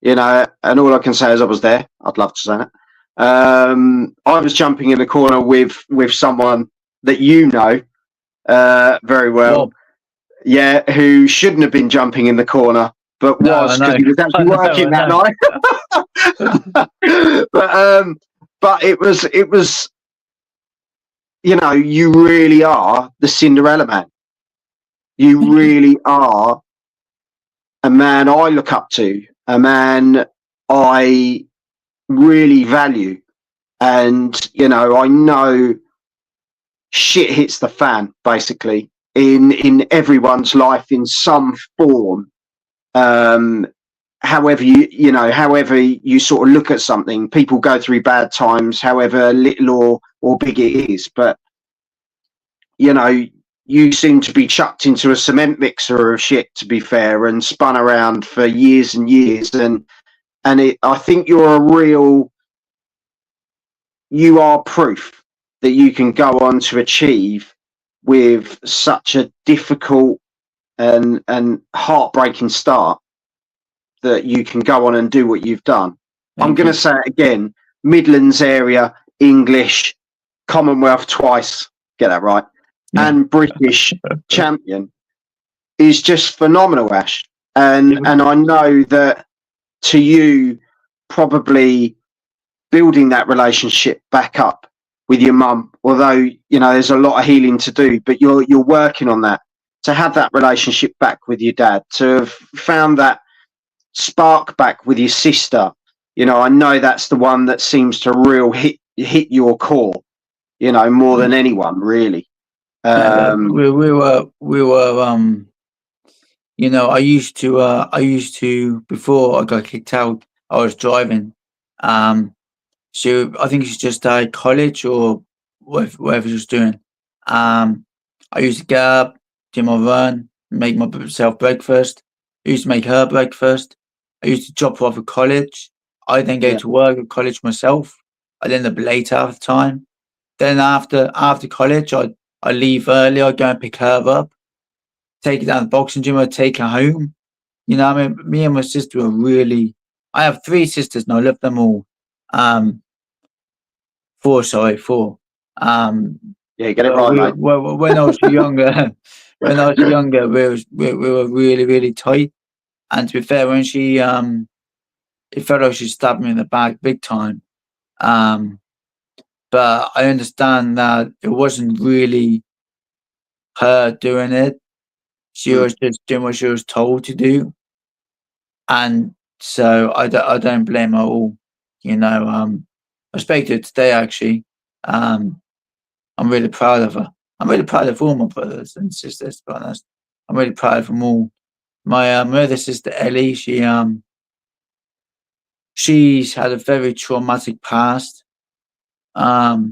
and all I can say is I was there. I'd love to say that. I was jumping in the corner with someone that very well. Yeah, who shouldn't have been jumping in the corner, but was, because he was actually working that night. But it was, you really are the Cinderella man. You really are a man I look up to, a man I really value. And, I know shit hits the fan, basically, in everyone's life in some form. However you sort of look at something, people go through bad times, however little or big it is. But, you seem to be chucked into a cement mixer of shit, to be fair, and spun around for years and years. And I think you are proof that you can go on to achieve with such a difficult and heartbreaking start, that you can go on and do what you've done. I'm going to say it again: Midlands area, English, Commonwealth twice, get that right, and British champion is just phenomenal, Ash. And I know that to you, probably building that relationship back up with your mum, although there's a lot of healing to do, but you're working on that, to have that relationship back with your dad, to have found that spark back with your sister. I know that's the one that seems to hit your core, more than anyone, really.
We were I used to before I got kicked out, I was driving. So I think she's just started college or whatever she's doing. I used to get up, do my run, make myself breakfast. I used to make her breakfast. I used to drop her off at college. I then go to work at college myself. I'd end up late half the time. Then after college, I leave early. I go and pick her up, take her down to the boxing gym. I take her home. Me and my sister are really. I have 3 sisters and I love them all. 4.
Yeah, get it right, mate.
When I was younger, we were really, really tight. And to be fair, when she it felt like she stabbed me in the back big time. But I understand that it wasn't really her doing it. She was just doing what she was told to do. And so I don't blame her at all. I spoke to her today, actually. I'm really proud of her. I'm really proud of all my brothers and sisters, to be honest. I'm really proud of them all. My other sister, Ellie, she's had a very traumatic past. So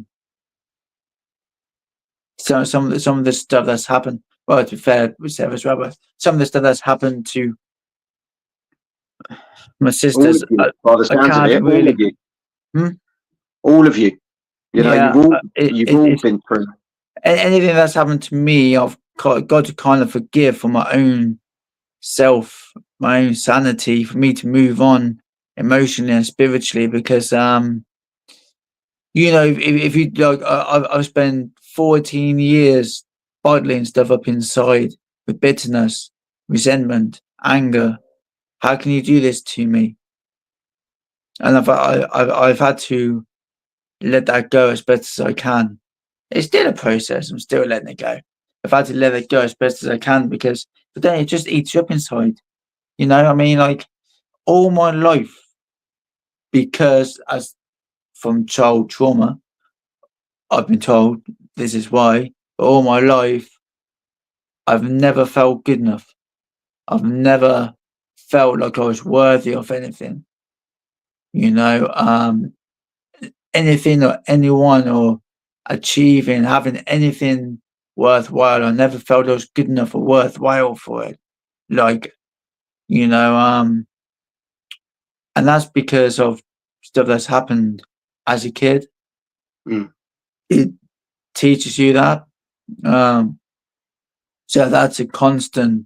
some of the stuff that's happened. Well, to be fair, with Sarah as well, but some of the stuff that's happened to my sisters,
by the sounds of it, really, all of you. All of you. You've all been through.
Anything that's happened to me, I've got to kind of forgive for my own self, my own sanity, for me to move on emotionally and spiritually. Because if you like, I've spent 14 years bottling stuff up inside with bitterness, resentment, anger. How can you do this to me? And I've had to let that go as best as I can. It's still a process. I'm still letting it go. I've had to let it go as best as I can, but then it just eats you up inside. Like all my life, because as from child trauma. I've been told this is why, but all my life, I've never felt good enough. I've never felt like I was worthy of anything, you know, anything or anyone or achieving, having anything worthwhile. I never felt I was good enough or worthwhile for it. Like, you know, and that's because of stuff that's happened as a kid.
Mm.
It teaches you that. So that's a constant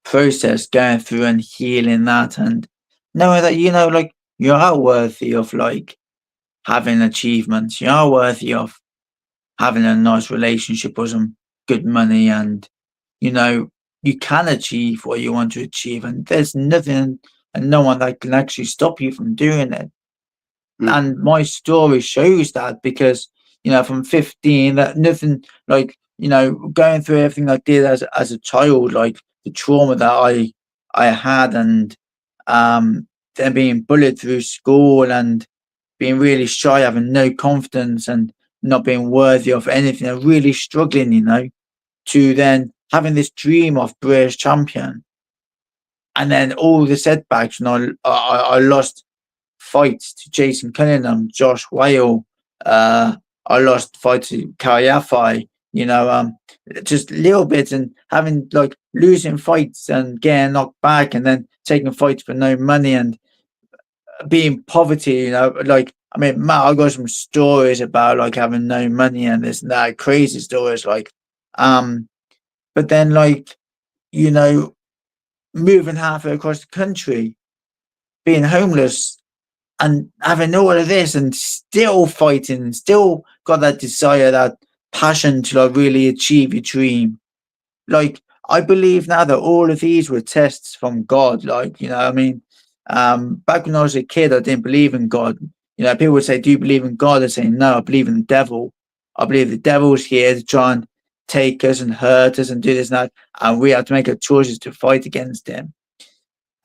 process going through and healing that and knowing that, you know, like you are worthy of like having achievements. You are worthy of having a nice relationship or some good money, and you know, you can achieve what you want to achieve, and there's nothing and no one that can actually stop you from doing it.
Mm.
And my story shows that because, you know, from 15, that nothing like, you know, going through everything I did as a child, like the trauma that I had, and then being bullied through school and being really shy, having no confidence and not being worthy of anything, and really struggling, you know, to then having this dream of British champion, and then all the setbacks, and I lost fights to Jason Cunningham, Josh Whale. I lost fights to Kayafi. You know, just little bits, and having like losing fights and getting knocked back, and then taking fights for no money and being poverty. You know, like I mean, Matt, I got some stories about like having no money and this and that, crazy stories. Like, but then like, you know, moving halfway across the country, being homeless, and having all of this and still fighting, still got that desire, that passion to like really achieve your dream. Like I believe now that all of these were tests from God. Like, you know, I mean, back when I was a kid, I didn't believe in God. You know, people would say, "Do you believe in God?" I say, "No, I believe in the devil. I believe the devil's here to try and take us and hurt us and do this and that, and we have to make our choices to fight against him."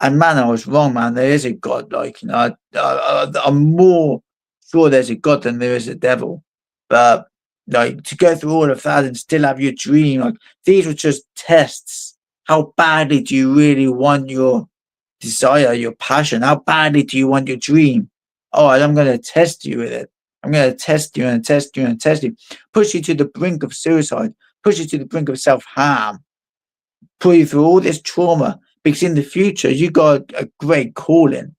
And man, I was wrong, man. There is a God. Like, you know, I'm more sure there's a God than there is a devil. But like to go through all of that and still have your dream, like these were just tests. How badly do you really want your desire, your passion? How badly do you want your dream? Oh, I'm going to test you with it. I'm going to test you and test you and test you, push you to the brink of suicide, push you to the brink of self harm, put you through all this trauma, because in the future you got a great calling.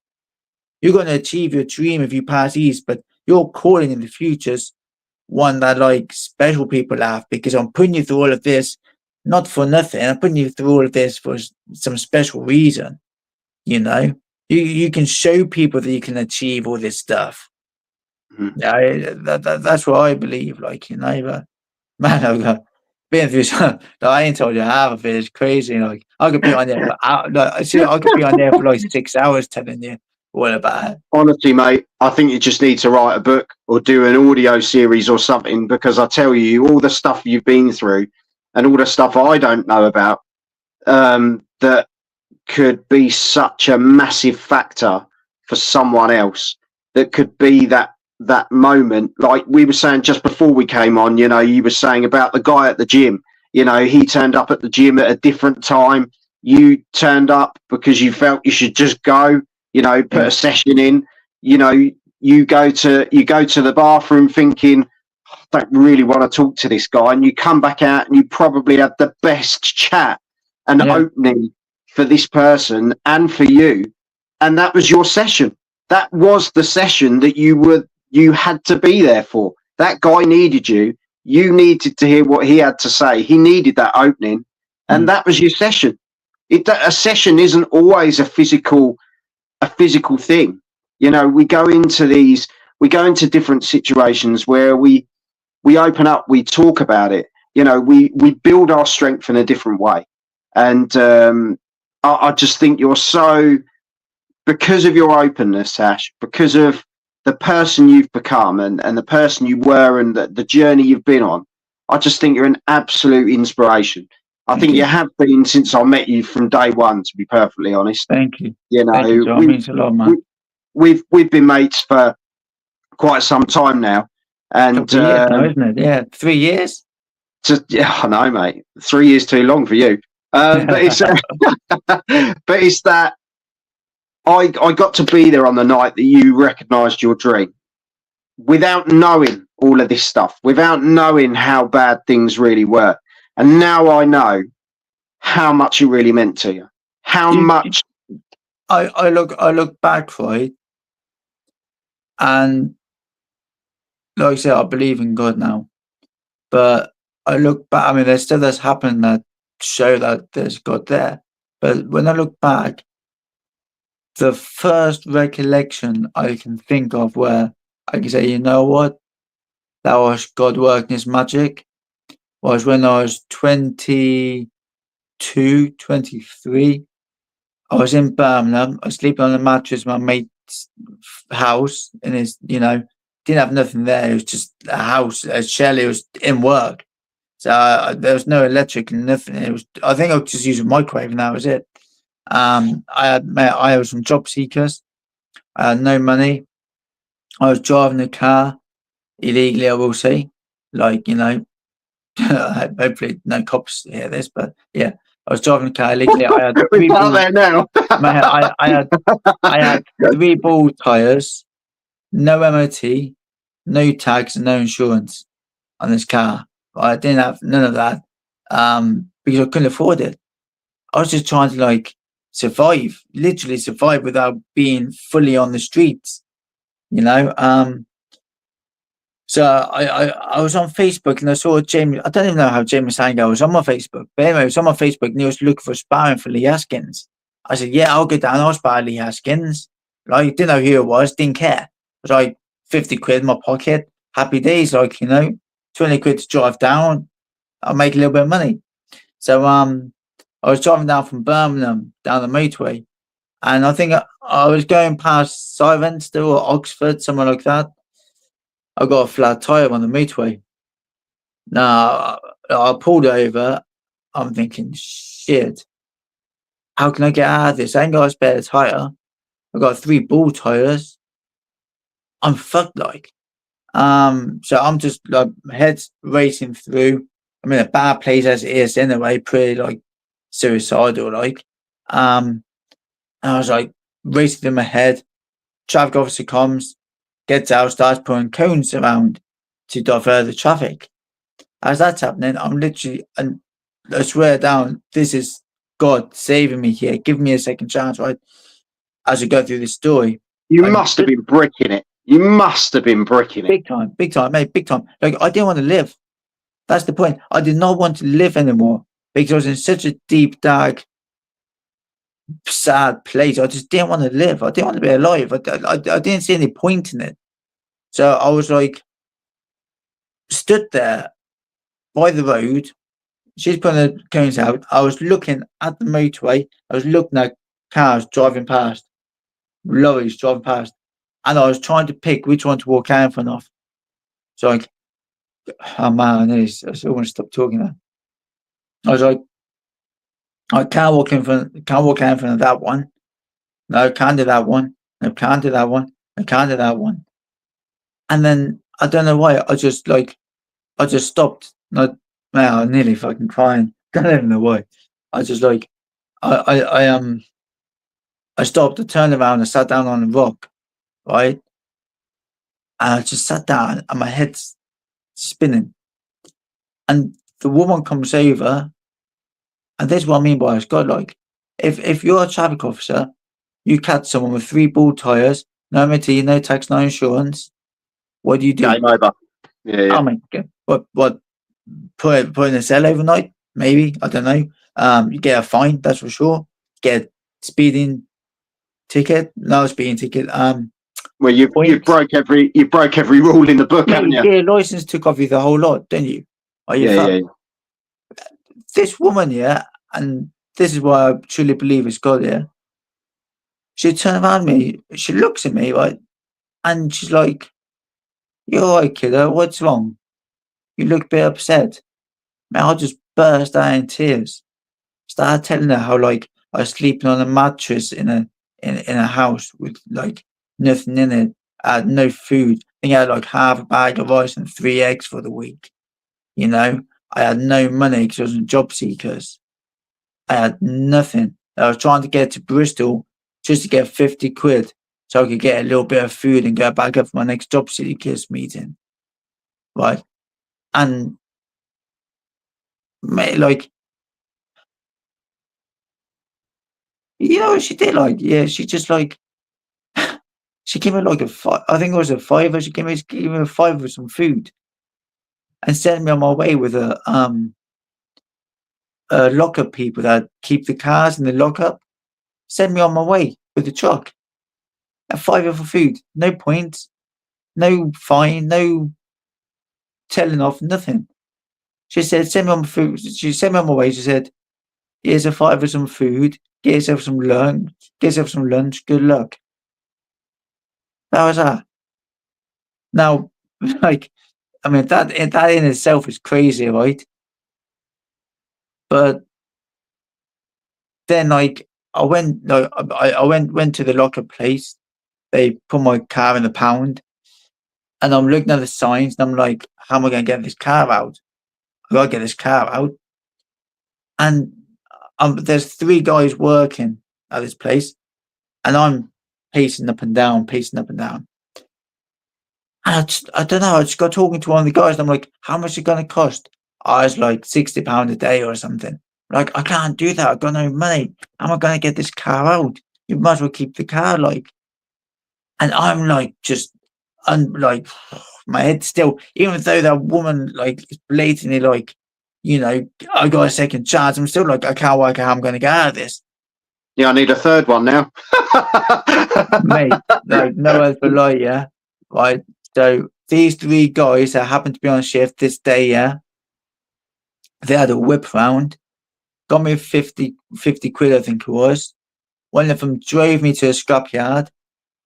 You're going to achieve your dream if you pass these, but your calling in the future is one that like special people have, because I'm putting you through all of this not for nothing. I'm putting you through all of this for some special reason. You know, you can show people that you can achieve all this stuff.
Mm.
Yeah, that's what I believe. Like, you know, but man, I've got been through some. Like, I ain't told you half of it. It's crazy. Like I could be on there for like, see, I could be on there for like 6 hours telling you all about it.
Honestly, mate, I think you just need to write a book or do an audio series or something, because I tell you, all the stuff you've been through and all the stuff I don't know about, that could be such a massive factor for someone else, that could be that moment. Like we were saying just before we came on, you know, you were saying about the guy at the gym. You know, he turned up at the gym at a different time. You turned up because you felt you should just go, you know, put a session in. You know, you go to the bathroom thinking, I don't really want to talk to this guy, and you come back out and you probably had the best chat and opening for this person and for you, and that was your session. That was the session that you had to be there for. That guy needed you. You needed to hear what he had to say. He needed that opening, and that was your session. A session isn't always a physical thing. You know, we go into different situations where we open up, we talk about it. You know, we build our strength in a different way, and I just think you're so, because of your openness, Ash, because of the person you've become and the person you were and the journey you've been on, I just think you're an absolute inspiration. I think you have been since I met you from day one, to be perfectly honest.
Thank you.
You know,
Thank you, John. It means a lot, man.
we've been mates for quite some time now. And
Couple of years now, isn't it? Yeah, 3 years.
yeah, I know, mate. 3 years too long for you. But it's but it's that I got to be there on the night that you recognised your dream, without knowing all of this stuff, without knowing how bad things really were. And now I know how much it really meant to you. How much.
I look back, right, and like I said, I believe in God now. But I look back. I mean, there's still this happening that show that there's God there. But when I look back, the first recollection I can think of where I can say, you know what, that was God working His magic, was when I was 22, 23. I was in Birmingham. I was sleeping on a mattress in my mate's house, and didn't have nothing there. It was just a house, a shell. It was in work, so there was no electric and nothing. I think I was just using a microwave, and that was it. I was from job seekers. I had no money. I was driving a car illegally, I will say. Hopefully no cops hear this, but yeah, I was driving a car illegally. I had
We're out there now.
I had 3 ball tires, no MOT, no tags, and no insurance on this car. I didn't have none of that because I couldn't afford it. I was just trying to survive, literally survive without being fully on the streets. So I was on Facebook and I saw Jamie. I don't even know how Jamie Sango was on my Facebook, but anyway, it was on my Facebook and he was looking for sparring for Lee Haskins. I said, "Yeah, I'll go down. I'll spar Lee Haskins." Didn't know who it was, didn't care. It was 50 quid in my pocket. Happy days, 20 quid to drive down. I'll make a little bit of money. So I was driving down from Birmingham down the motorway, and I think I was going past Cirencester or Oxford, somewhere like that. I got a flat tire on the motorway. Now I pulled over. I'm thinking, shit, how can I get out of this? I ain't got a spare tire. I got 3 ball tires. I'm fucked So I'm just heads racing through. I'm in a bad place as it is anyway, pretty suicidal and I was racing through my head. Traffic officer comes, gets out, starts putting cones around to divert the traffic. As that's happening, I'm literally, and I swear down, this is God saving me here. Give me a second chance, right? As I go through this story.
You must have been bricking it. You must have been bricking it.
Big time, mate, big time. I didn't want to live. That's the point. I did not want to live anymore because I was in such a deep, dark, sad place. I just didn't want to live. I didn't want to be alive. I didn't see any point in it. So I was stood there by the road. She's putting the cones out. I was looking at the motorway. I was looking at cars driving past, lorries driving past, and I was trying to pick which one to walk out in front of. So oh man, I still want to stop talking now. I was I can't walk out in front of that one. No, I can't do that one. No, can't do that one. I can't do that one. And then I don't know why. I just stopped. I'm nearly fucking crying. I don't even know why. I just I stopped, I turned around, I sat down on a rock, right? And I just sat down and my head's spinning. And the woman comes over, and this is what I mean by it's God. If you're a traffic officer, you catch someone with 3 ball tires, no MOT, no tax, no insurance, what do you do?
Game over. Yeah.
Oh my God. What? Put in a cell overnight? Maybe, I don't know. You get a fine, that's for sure. Get a speeding ticket. No speeding ticket.
Well, you broke every rule in the book, haven't you?
Yeah, your license took off you the whole lot, didn't you?
Yeah.
This woman, yeah, and this is why I truly believe it's God, yeah. She turned around me, she looks at me, right, and she's like, "You're all right, kiddo, what's wrong? You look a bit upset." Man, I just burst out in tears. Started telling her how I was sleeping on a mattress in a house with nothing in it, I had no food. I think I had like half a bag of rice and 3 eggs for the week. You know, I had no money because I was in job seekers. I had nothing. I was trying to get to Bristol just to get 50 quid so I could get a little bit of food and go back up for my next job seekers meeting. Right. And mate, like, you know what she did? Like, yeah, she just like, she gave me like I think it was a fiver. She gave me a fiver with some food and sent me on my way with a lockup people that keep the cars in the lockup. Send me on my way with the truck. A fiver for food. No points. No fine. No telling off. Nothing. She said, send me on my food. She sent me on my way. She said, here's a fiver for some food. Get yourself some lunch. Get yourself some lunch. Good luck. That was that. Now, like, I mean, that in itself is crazy, right? But then, like, I went, no, I went to the lockup place. They put my car in the pound, and I'm looking at the signs, and I'm like, how am I going to get this car out? I got to get this car out. And there's 3 guys working at this place, and I'm pacing up and down, pacing up and down. And I don't know. I just got talking to one of the guys, and I'm like, how much is it going to cost? I was like £60 a day or something. Like, I can't do that. I've got no money. How am I going to get this car out? You might as well keep the car, like. And I'm like, just, like, my head still, even though that woman, like, is blatantly like, you know, I got a second chance, I'm still like, I can't work out how I'm going to get out of this.
Yeah, I need a third one now.
Mate, like, no else but lie, yeah? Right. So these 3 guys that happened to be on shift this day, yeah, they had a whip round, got me 50 quid, I think it was. One of them drove me to a scrapyard,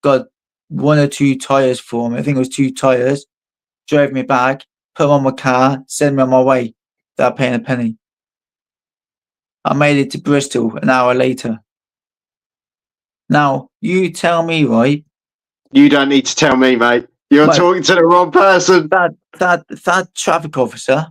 got 1 or 2 tires for me. I think it was 2 tires. Drove me back, put them on my car, sent me on my way without paying a penny. I made it to Bristol an hour later. Now, you tell me, right?
You don't need to tell me, mate. You're talking to the wrong person.
That traffic officer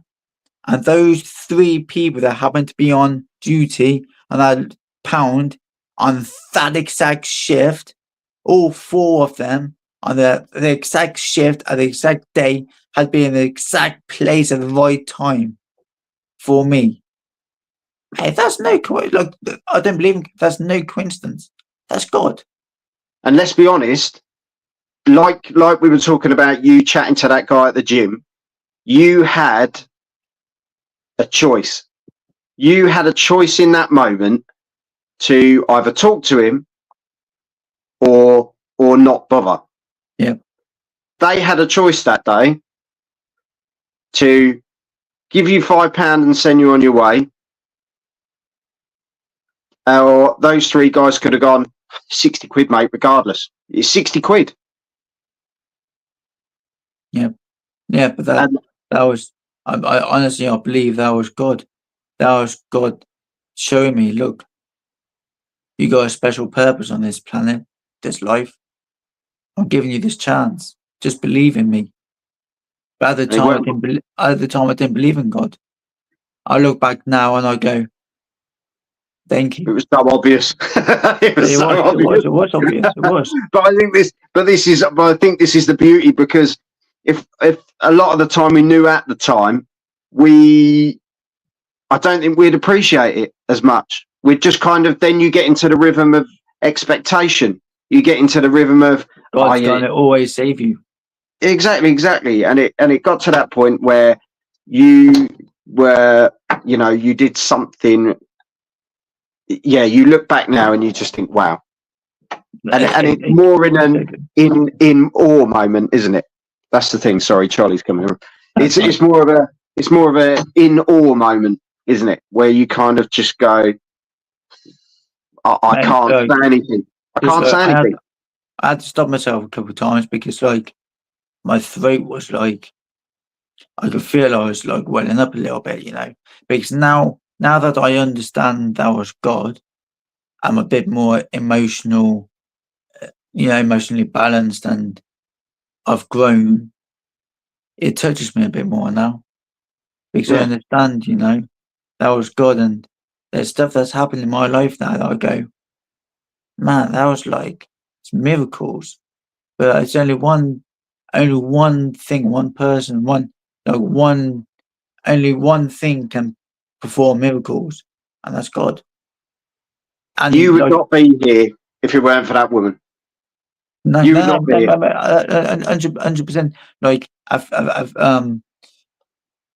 and those 3 people that happened to be on duty on that pound on that exact shift, all 4 of them on the exact shift at the exact day had been in the exact place at the right time for me. Hey, that's no look. I don't believe that's no coincidence. That's God.
And let's be honest, like we were talking about you chatting to that guy at the gym, you had a choice. You had a choice in that moment to either talk to him or not bother.
Yeah.
They had a choice that day to give you £5 and send you on your way. Or those 3 guys could have gone, 60 quid, mate, regardless. It's 60 quid.
Yeah. Yeah, but that was, I honestly, I believe that was God. That was God showing me, look, you got a special purpose on this planet, this life. I'm giving you this chance. Just believe in me. But at the time, I didn't believe in God. I look back now and I go, thank you.
It was so obvious. It was
obvious. It was.
But I think this is the beauty, because if a lot of the time we knew at the time, I don't think we'd appreciate it as much. We'd just kind of, then you get into the rhythm of expectation. You get into the rhythm of
God's going to always save you.
Exactly. And it got to that point where you were, you know, you did something. Yeah, you look back now and you just think, wow. And it's more in awe moment, isn't it? That's the thing. Sorry, Charlie's coming in. It's more of a in awe moment, isn't it? Where you kind of just go, I can't say anything. I can't say anything.
I had to stop myself a couple of times because, like, my throat was like, I could feel I was like welling up a little bit, you know. Because now that I understand that was God, I'm a bit more emotional, you know, emotionally balanced, and I've grown, it touches me a bit more now because I
Yeah.
understand, that was God, and there's stuff that's happened in my life now that I go, man, that was like it's miracles. But it's only one thing, one person, only one thing can perform miracles, and that's God.
You
And
would
like,
not be here if it weren't for that woman.
no,
You would
no,
not be here.
100%. Like,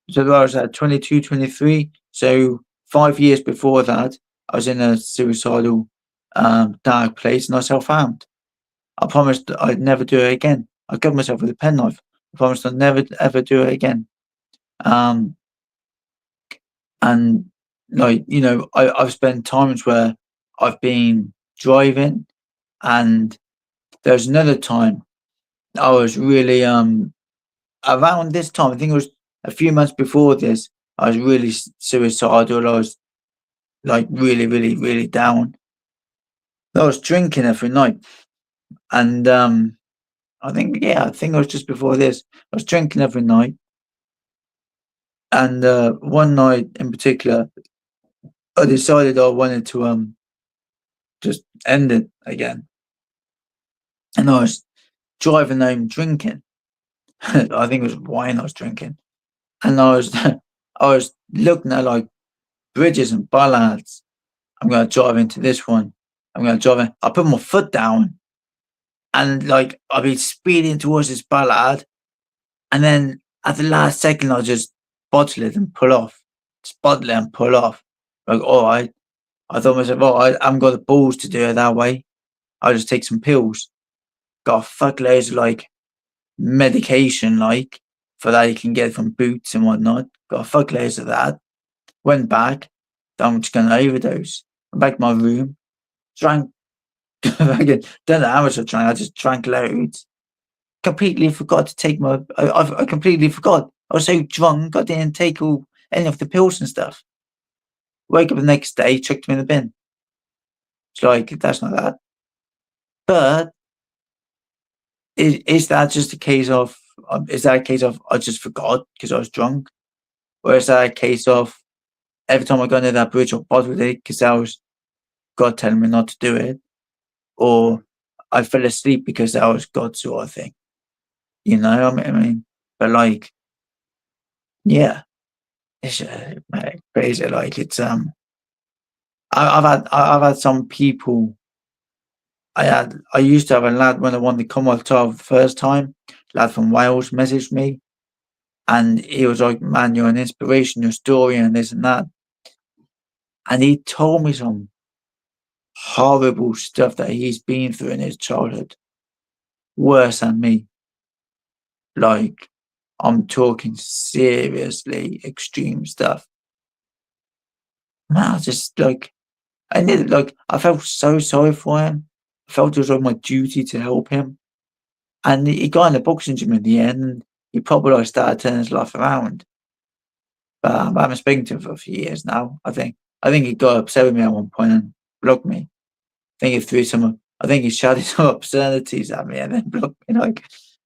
so I was at 22, 23. So 5 years before that, I was in a suicidal, dark place, and I self-harmed. I promised I'd never do it again. I cut myself with a penknife. I promised I'd never ever do it again. Um, and I've spent times where I've been driving, and there's another time I was really around this time. I think it was a few months before this. I was really suicidal. I was like really, really, really down. I was drinking every night, and I think it was just before this. I was drinking every night, and one night in particular, I decided I wanted to just end it again, and I was driving home drinking. I think it was wine I was drinking, and I was I was looking at like bridges and bollards. I'm gonna drive into this one. I'm gonna drive in. I put my foot down, and like I'll be speeding towards this ballad, and then at the last second I'll just bottle it and pull off. Just bottle it and pull off. Like, all right. I thought to myself, oh, I haven't got the balls to do it that way. I'll just take some pills. Got a fuckloads of like medication, like for that you can get from Boots and whatnot. Got a fuckloads of that. Went back. I'm just gonna overdose. Went back to my room. Drank. Don't know how much I drank. I just drank loads. Completely forgot to take my. I completely forgot. I was so drunk. I didn't take any of the pills and stuff. Wake up the next day, chucked them in the bin. It's like that's not that. But is that just a case of? Is that a case of I just forgot because I was drunk, or is that a case of every time I go near that bridge or bottled it because that was God telling me not to do it, or I fell asleep because that was God sort of thing? I mean, but like, yeah, it's crazy. Like it's I've had some people. I used to have a lad when I won the Commonwealth title the first time. Lad from Wales messaged me, and he was like, "Man, you're an inspiration, your story, and this and that." And he told me some horrible stuff that he's been through in his childhood, worse than me. Like, I'm talking seriously extreme stuff. Man, I just like I needed like I felt so sorry for him. I felt it was like my duty to help him. And he got in the boxing gym in the end. And he probably like started turning his life around. But I haven't spoken to him for a few years now. I think he got upset with me at one point and blocked me. I think he threw some. I think he shouted some obscenities at me and then blocked me. Like,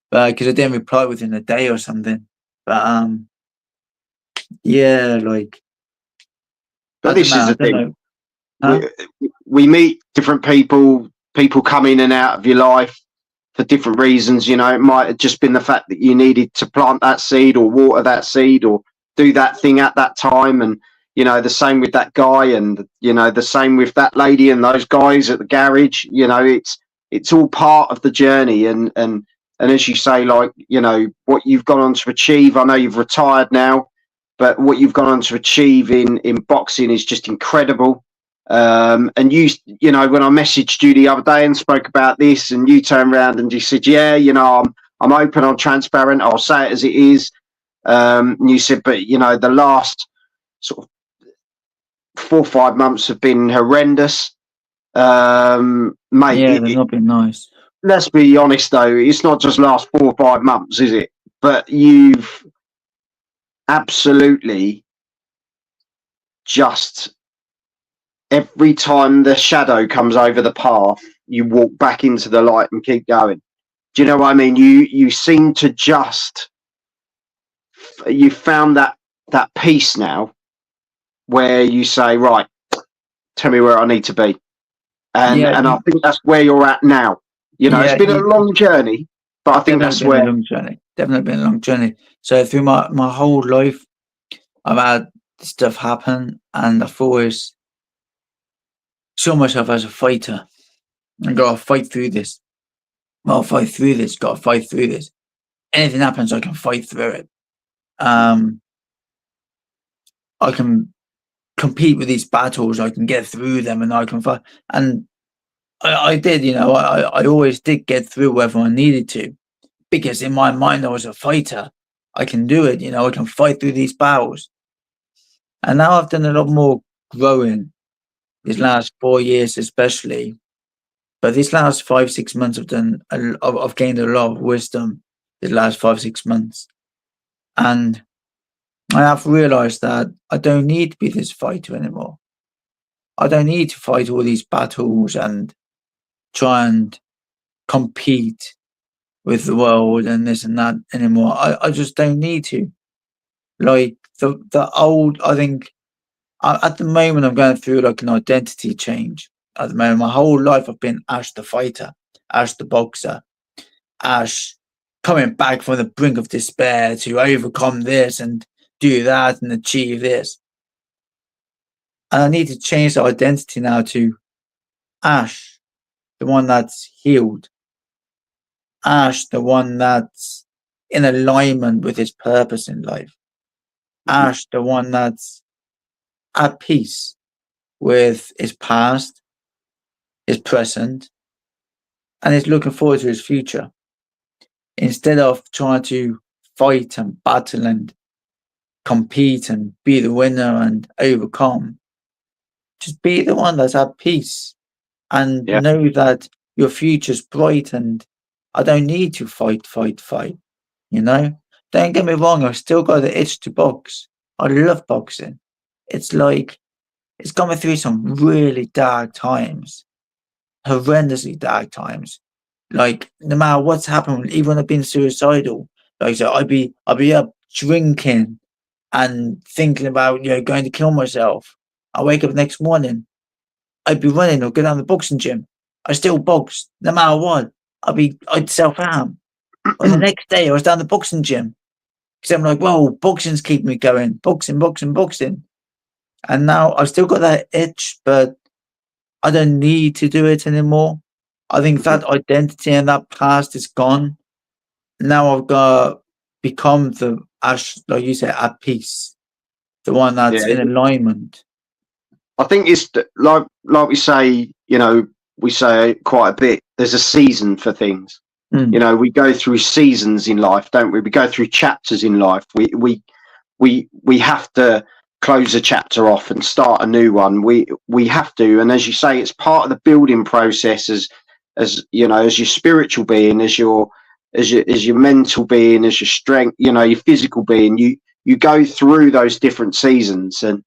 because I didn't reply within a day or something. But yeah, like I
But
don't
this
know.
is
I
the
don't
thing.
know. Huh?
We meet different people. People come in and out of your life for different reasons. It might have just been the fact that you needed to plant that seed or water that seed or do that thing at that time. And, the same with that guy and, the same with that lady and those guys at the garage. It's all part of the journey. And as you say, like, what you've gone on to achieve, I know you've retired now, but what you've gone on to achieve in boxing is just incredible. And when I messaged you the other day and spoke about this, and you turned around and you said, "Yeah, I'm open, I'm transparent, I'll say it as it is." And you said, "But the last sort of 4 or 5 months have been horrendous, mate."
Yeah, they've not been nice.
Let's be honest, though, it's not just last 4 or 5 months, is it? But you've absolutely just every time the shadow comes over the path, you walk back into the light and keep going. Do you know what I mean? You seem to you found that peace now where you say, right, tell me where I need to be. And
Yeah,
I think that's where you're at now. You know, it's
yeah,
been a long journey, but I think
definitely
that's
been a
where.
long journey. Definitely been a long journey. So through my whole life, I've had stuff happen, and I've always saw myself as a fighter. I gotta fight through this. I'll fight through this. Gotta fight through this. Anything happens, I can fight through it. Um, I can compete with these battles. I can get through them, and I can fight. And I did. You know, I always did get through wherever I needed to, because in my mind I was a fighter. I can do it. You know, I can fight through these battles. And now I've done a lot more growing these last 4 years, especially. But these last 5, 6 months, I've gained a lot of wisdom. These last 5, 6 months, and I have realized that I don't need to be this fighter anymore. I don't need to fight all these battles and try and compete with the world and this and that anymore. I just don't need to. Like the old, I think at the moment I'm going through like an identity change. At the moment, my whole life I've been Ash the fighter, Ash the boxer, Ash coming back from the brink of despair to overcome this and do that and achieve this. And I need to change the identity now to Ash, the one that's healed, Ash, the one that's in alignment with his purpose in life, Ash, the one that's at peace with his past, his present, and is looking forward to his future. Instead of trying to fight and battle and compete and be the winner and overcome, just be the one that's at peace and
Yeah.
know that your future's bright, and I don't need to fight. You know? Don't get me wrong, I've still got the itch to box. I love boxing. It's like it's gone me through some really dark times, horrendously dark times. Like no matter what's happened, even when I've been suicidal, like so I'd be up drinking and thinking about going to kill myself. I wake up the next morning, I'd be running or go down the boxing gym. I still box no matter what. I'd self harm. But the next day I was down the boxing gym because I'm like, whoa, boxing's keeping me going. Boxing. And now I've still got that itch, but I don't need to do it anymore. I think that identity and that past is gone. Now I've got to become the Ash, like you said, at peace, the one that's
Yeah.
in alignment.
I think it's like we say, we say quite a bit. There's a season for things. We go through seasons in life, don't we? We go through chapters in life. We have to close a chapter off and start a new one. We have to, and as you say, it's part of the building process. As your spiritual being, as your mental being, as your strength, your physical being. You go through those different seasons, and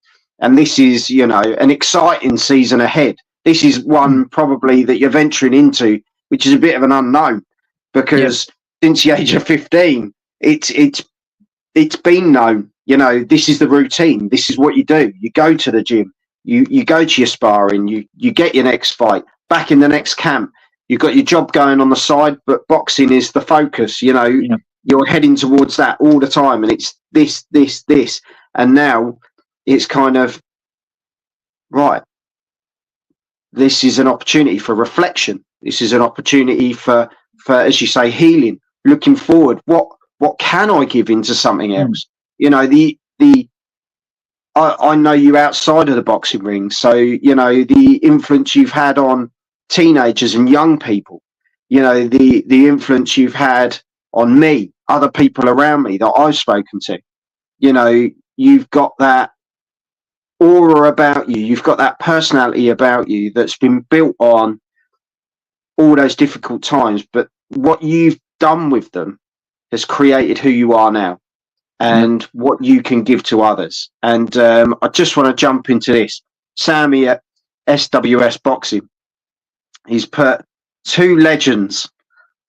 this is an exciting season ahead. This is one probably that you're venturing into, which is a bit of an unknown, because since the age of 15, it's been known. This is the routine. This is what you do. You go to the gym. You go to your sparring. You get your next fight. Back in the next camp, you've got your job going on the side, but boxing is the focus. You're heading towards that all the time, and it's this, and now it's kind of right. This is an opportunity for reflection. This is an opportunity for as you say, healing. Looking forward. What can I give into something else? I know you outside of the boxing ring, so the influence you've had on teenagers and young people. The influence you've had on me, other people around me that I've spoken to. You've got that aura about you. You've got that personality about you that's been built on all those difficult times. But what you've done with them has created who you are now and what you can give to others. And I just want to jump into this. Sammy at SWS Boxing, he's put 2 legends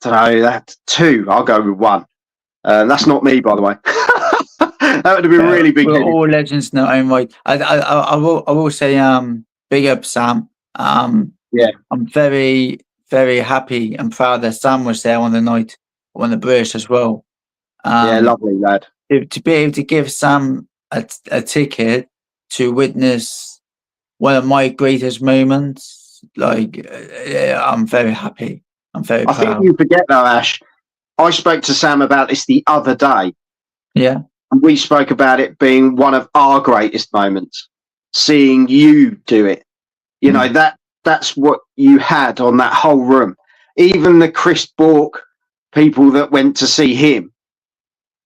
don't know, that's 2. I'll go with 1. That's not me, by the way. That would have been really big.
We're all legends in our own right. I will say, big up Sam.
Yeah.
I'm very, very happy and proud that Sam was there on the night, on the British as well.
Yeah, lovely lad.
To be able to give Sam a ticket to witness one of my greatest moments, like, I'm very happy. I'm very
I think
proud.
you forget though, Ash. I spoke to Sam about this the other day.
Yeah.
And we spoke about it being one of our greatest moments. Seeing you do it. You know, that's what you had on that whole room. Even the Chris Bork people that went to see him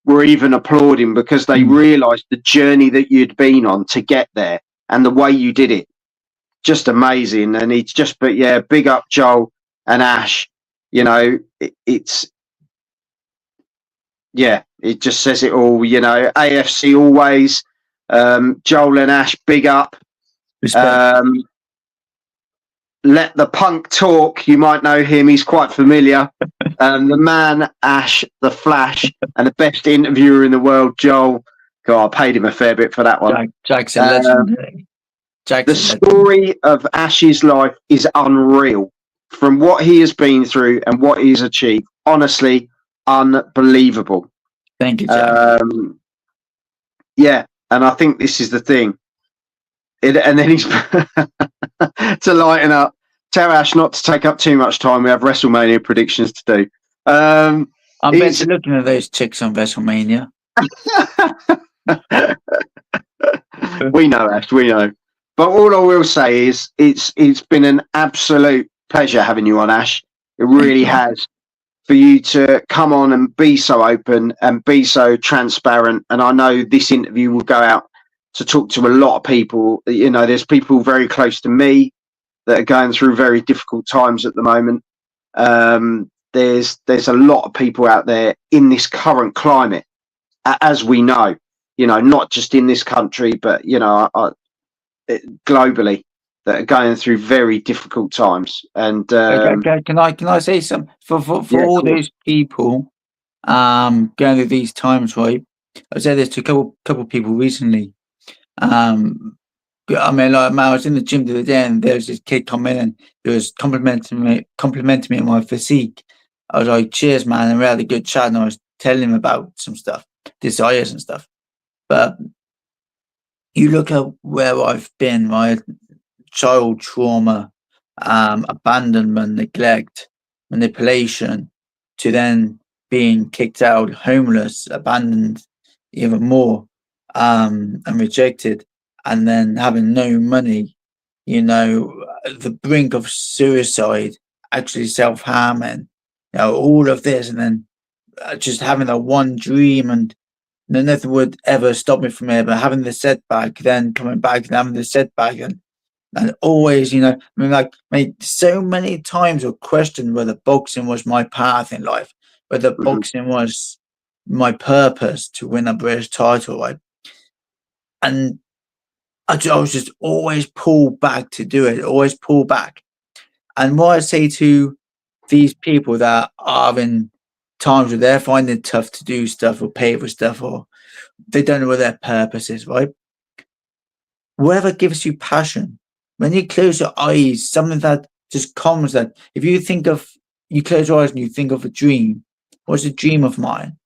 were even applauding because they realised the journey that you'd been on to get there and the way you did it. Just amazing. And it's just, but yeah, big up Joel and Ash. You know, it's, yeah, it just says it all. You know, AFC always. Joel and Ash, big up. Let the Punk talk. You might know him. He's quite familiar. The man, Ash, the Flash, and the best interviewer in the world, Joel. God, I paid him a fair bit for that one.
Jack's a legend.
The story of Ash's life is unreal. From what he has been through and what he's achieved, honestly, unbelievable.
Thank you, Jack.
Yeah, and I think this is the thing. And then he's to lighten up. Tell Ash not to take up too much time. We have WrestleMania predictions to do.
I'm better looking at those chicks on WrestleMania.
We know, Ash. We know. But all I will say is it's been an absolute pleasure having you on, Ash. It really has. For you to come on and be so open and be so transparent. And I know this interview will go out to talk to a lot of people. You know, there's people very close to me that are going through very difficult times at the moment. There's a lot of people out there in this current climate, as we know, you know, not just in this country, but, you know, globally, that are going through very difficult times. And
can I say something for all those people going through these times, right? I said this to a couple of people recently. I mean, like, I was in the gym the other day, and there was this kid come in and he was complimenting me on my physique. I was like, "Cheers, man!" And we had a good chat, and I was telling him about some stuff, desires and stuff. But you look at where I've been, right? Child trauma, abandonment, neglect, manipulation, to then being kicked out, homeless, abandoned even more, and rejected, and then having no money, you know, the brink of suicide, actually self-harming, you know, all of this, and then just having that one dream, and nothing would ever stop me from it, but having the setback, then coming back and having the setback, and always, you know, I mean, like, so many times I questioned whether boxing was my path in life, whether boxing was my purpose to win a British title, right? And I was just always pulled back to do it, always pull back. And what I say to these people that are in times where they're finding it tough to do stuff or pay for stuff, or they don't know what their purpose is, right? Whatever gives you passion. When you close your eyes, something that just comes, that if you think of, you close your eyes and you think of a dream, what's a dream of mine?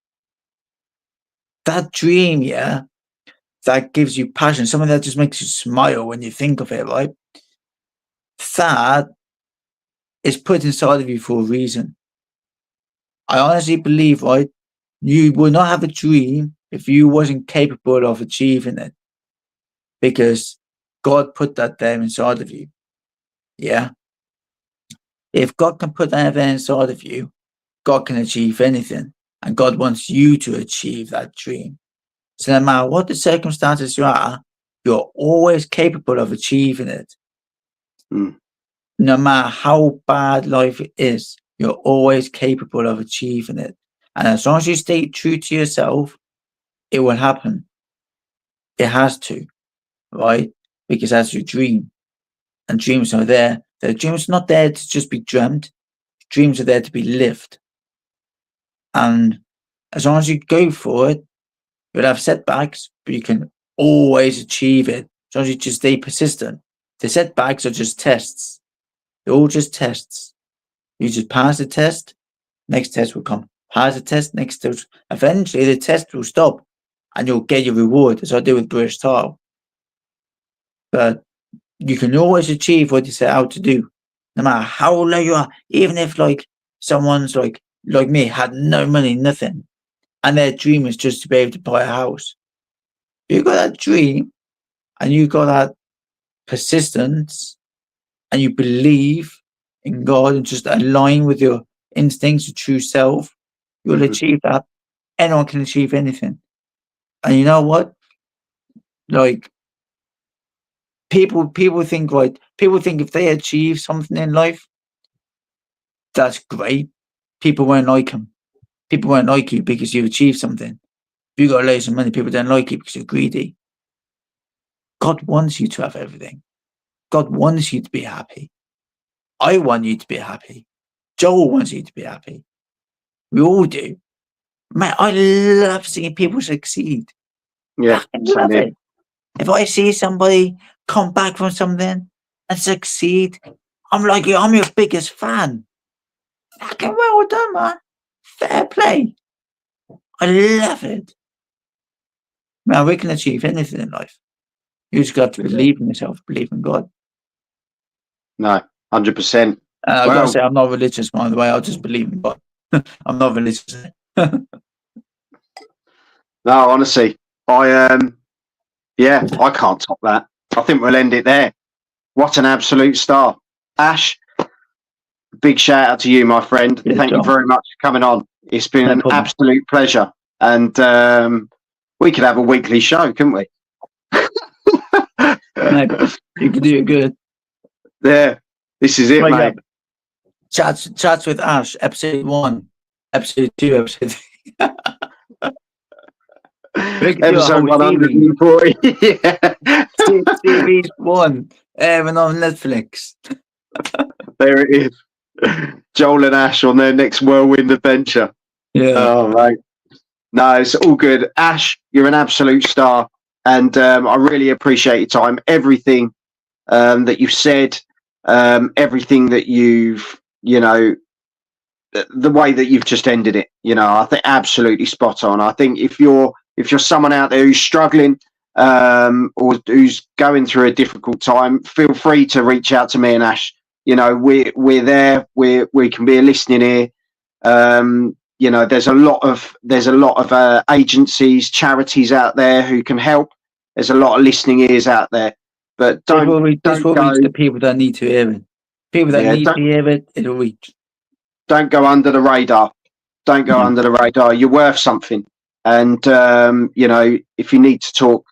That dream, yeah, that gives you passion, something that just makes you smile when you think of it, right? That is put inside of you for a reason. I honestly believe, right, you would not have a dream if you wasn't capable of achieving it, because God put that there inside of you. Yeah. If God can put that there inside of you, God can achieve anything. And God wants you to achieve that dream. So no matter what the circumstances you are, you're always capable of achieving it. No matter how bad life is, you're always capable of achieving it. And as long as you stay true to yourself, it will happen. It has to, right? Because that's your dream. And dreams are there. The dreams are not there to just be dreamt. Dreams are there to be lived. And as long as you go for it, you'll have setbacks, but you can always achieve it. As long as you just stay persistent. The setbacks are just tests. They're all just tests. You just pass the test, next test will come. Pass the test, next test. Eventually, the test will stop, and you'll get your reward, as I do with British Tile. But you can always achieve what you set out to do, no matter how low you are. Even if someone's like me, had no money, nothing, and their dream was just to be able to buy a house. You got that dream, and you got that persistence, and you believe in God and just align with your instincts, your true self, you'll achieve that. Anyone can achieve anything. And you know what? People think if they achieve something in life, that's great. People won't like them. People won't like you because you've achieved something. If you got loads of money, people don't like you because you're greedy. God wants you to have everything. God wants you to be happy. I want you to be happy. Joel wants you to be happy. We all do. Man, I love seeing people succeed.
Yeah,
I love it. If I see somebody come back from something and succeed, I'm like, I'm your biggest fan. Fucking well done, man. Fair play. I love it. Man, we can achieve anything in life. You just got to believe in yourself, believe in God.
No, 100%.
I've got to say, I'm not religious, by the way. I just believe in God. I'm not religious.
No, honestly, I can't top that. I think we'll end it there. What an absolute star. Ash, big shout out to you, my friend.
Yeah,
Thank you very much for coming on. It's been
No
an
problem.
absolute pleasure. And we could have a weekly show, couldn't we?
No, you can do it good.
Yeah, this is it, mate.
Chats with Ash, episode 1, episode 2, episode 3.
Episode 140. Yeah.
Series 1, airing on Netflix.
There it is. Joel and Ash on their next whirlwind adventure.
Yeah.
Oh, mate. No, it's all good. Ash, you're an absolute star. And I really appreciate your time. Everything that you've said, everything that you've, the way that you've just ended it, I think absolutely spot on. I think if you're someone out there who's struggling or who's going through a difficult time, feel free to reach out to me and Ash. We're there. We can be a listening ear. There's a lot of agencies, charities out there who can help. There's a lot of listening ears out there, but don't
reach the people that need to hear it. People that need to hear it, it'll reach.
Don't go under the radar. Don't go under the radar. You're worth something. And, if you need to talk,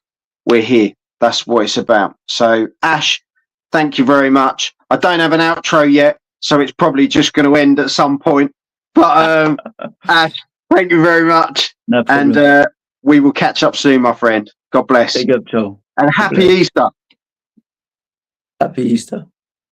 we're here. That's what it's about. So, Ash, thank you very much. I don't have an outro yet, so it's probably just going to end at some point. But, Ash, thank you very much.
No problem.
And we will catch up soon, my friend. God bless.
Big up, Joel.
And happy Easter.
Happy Easter.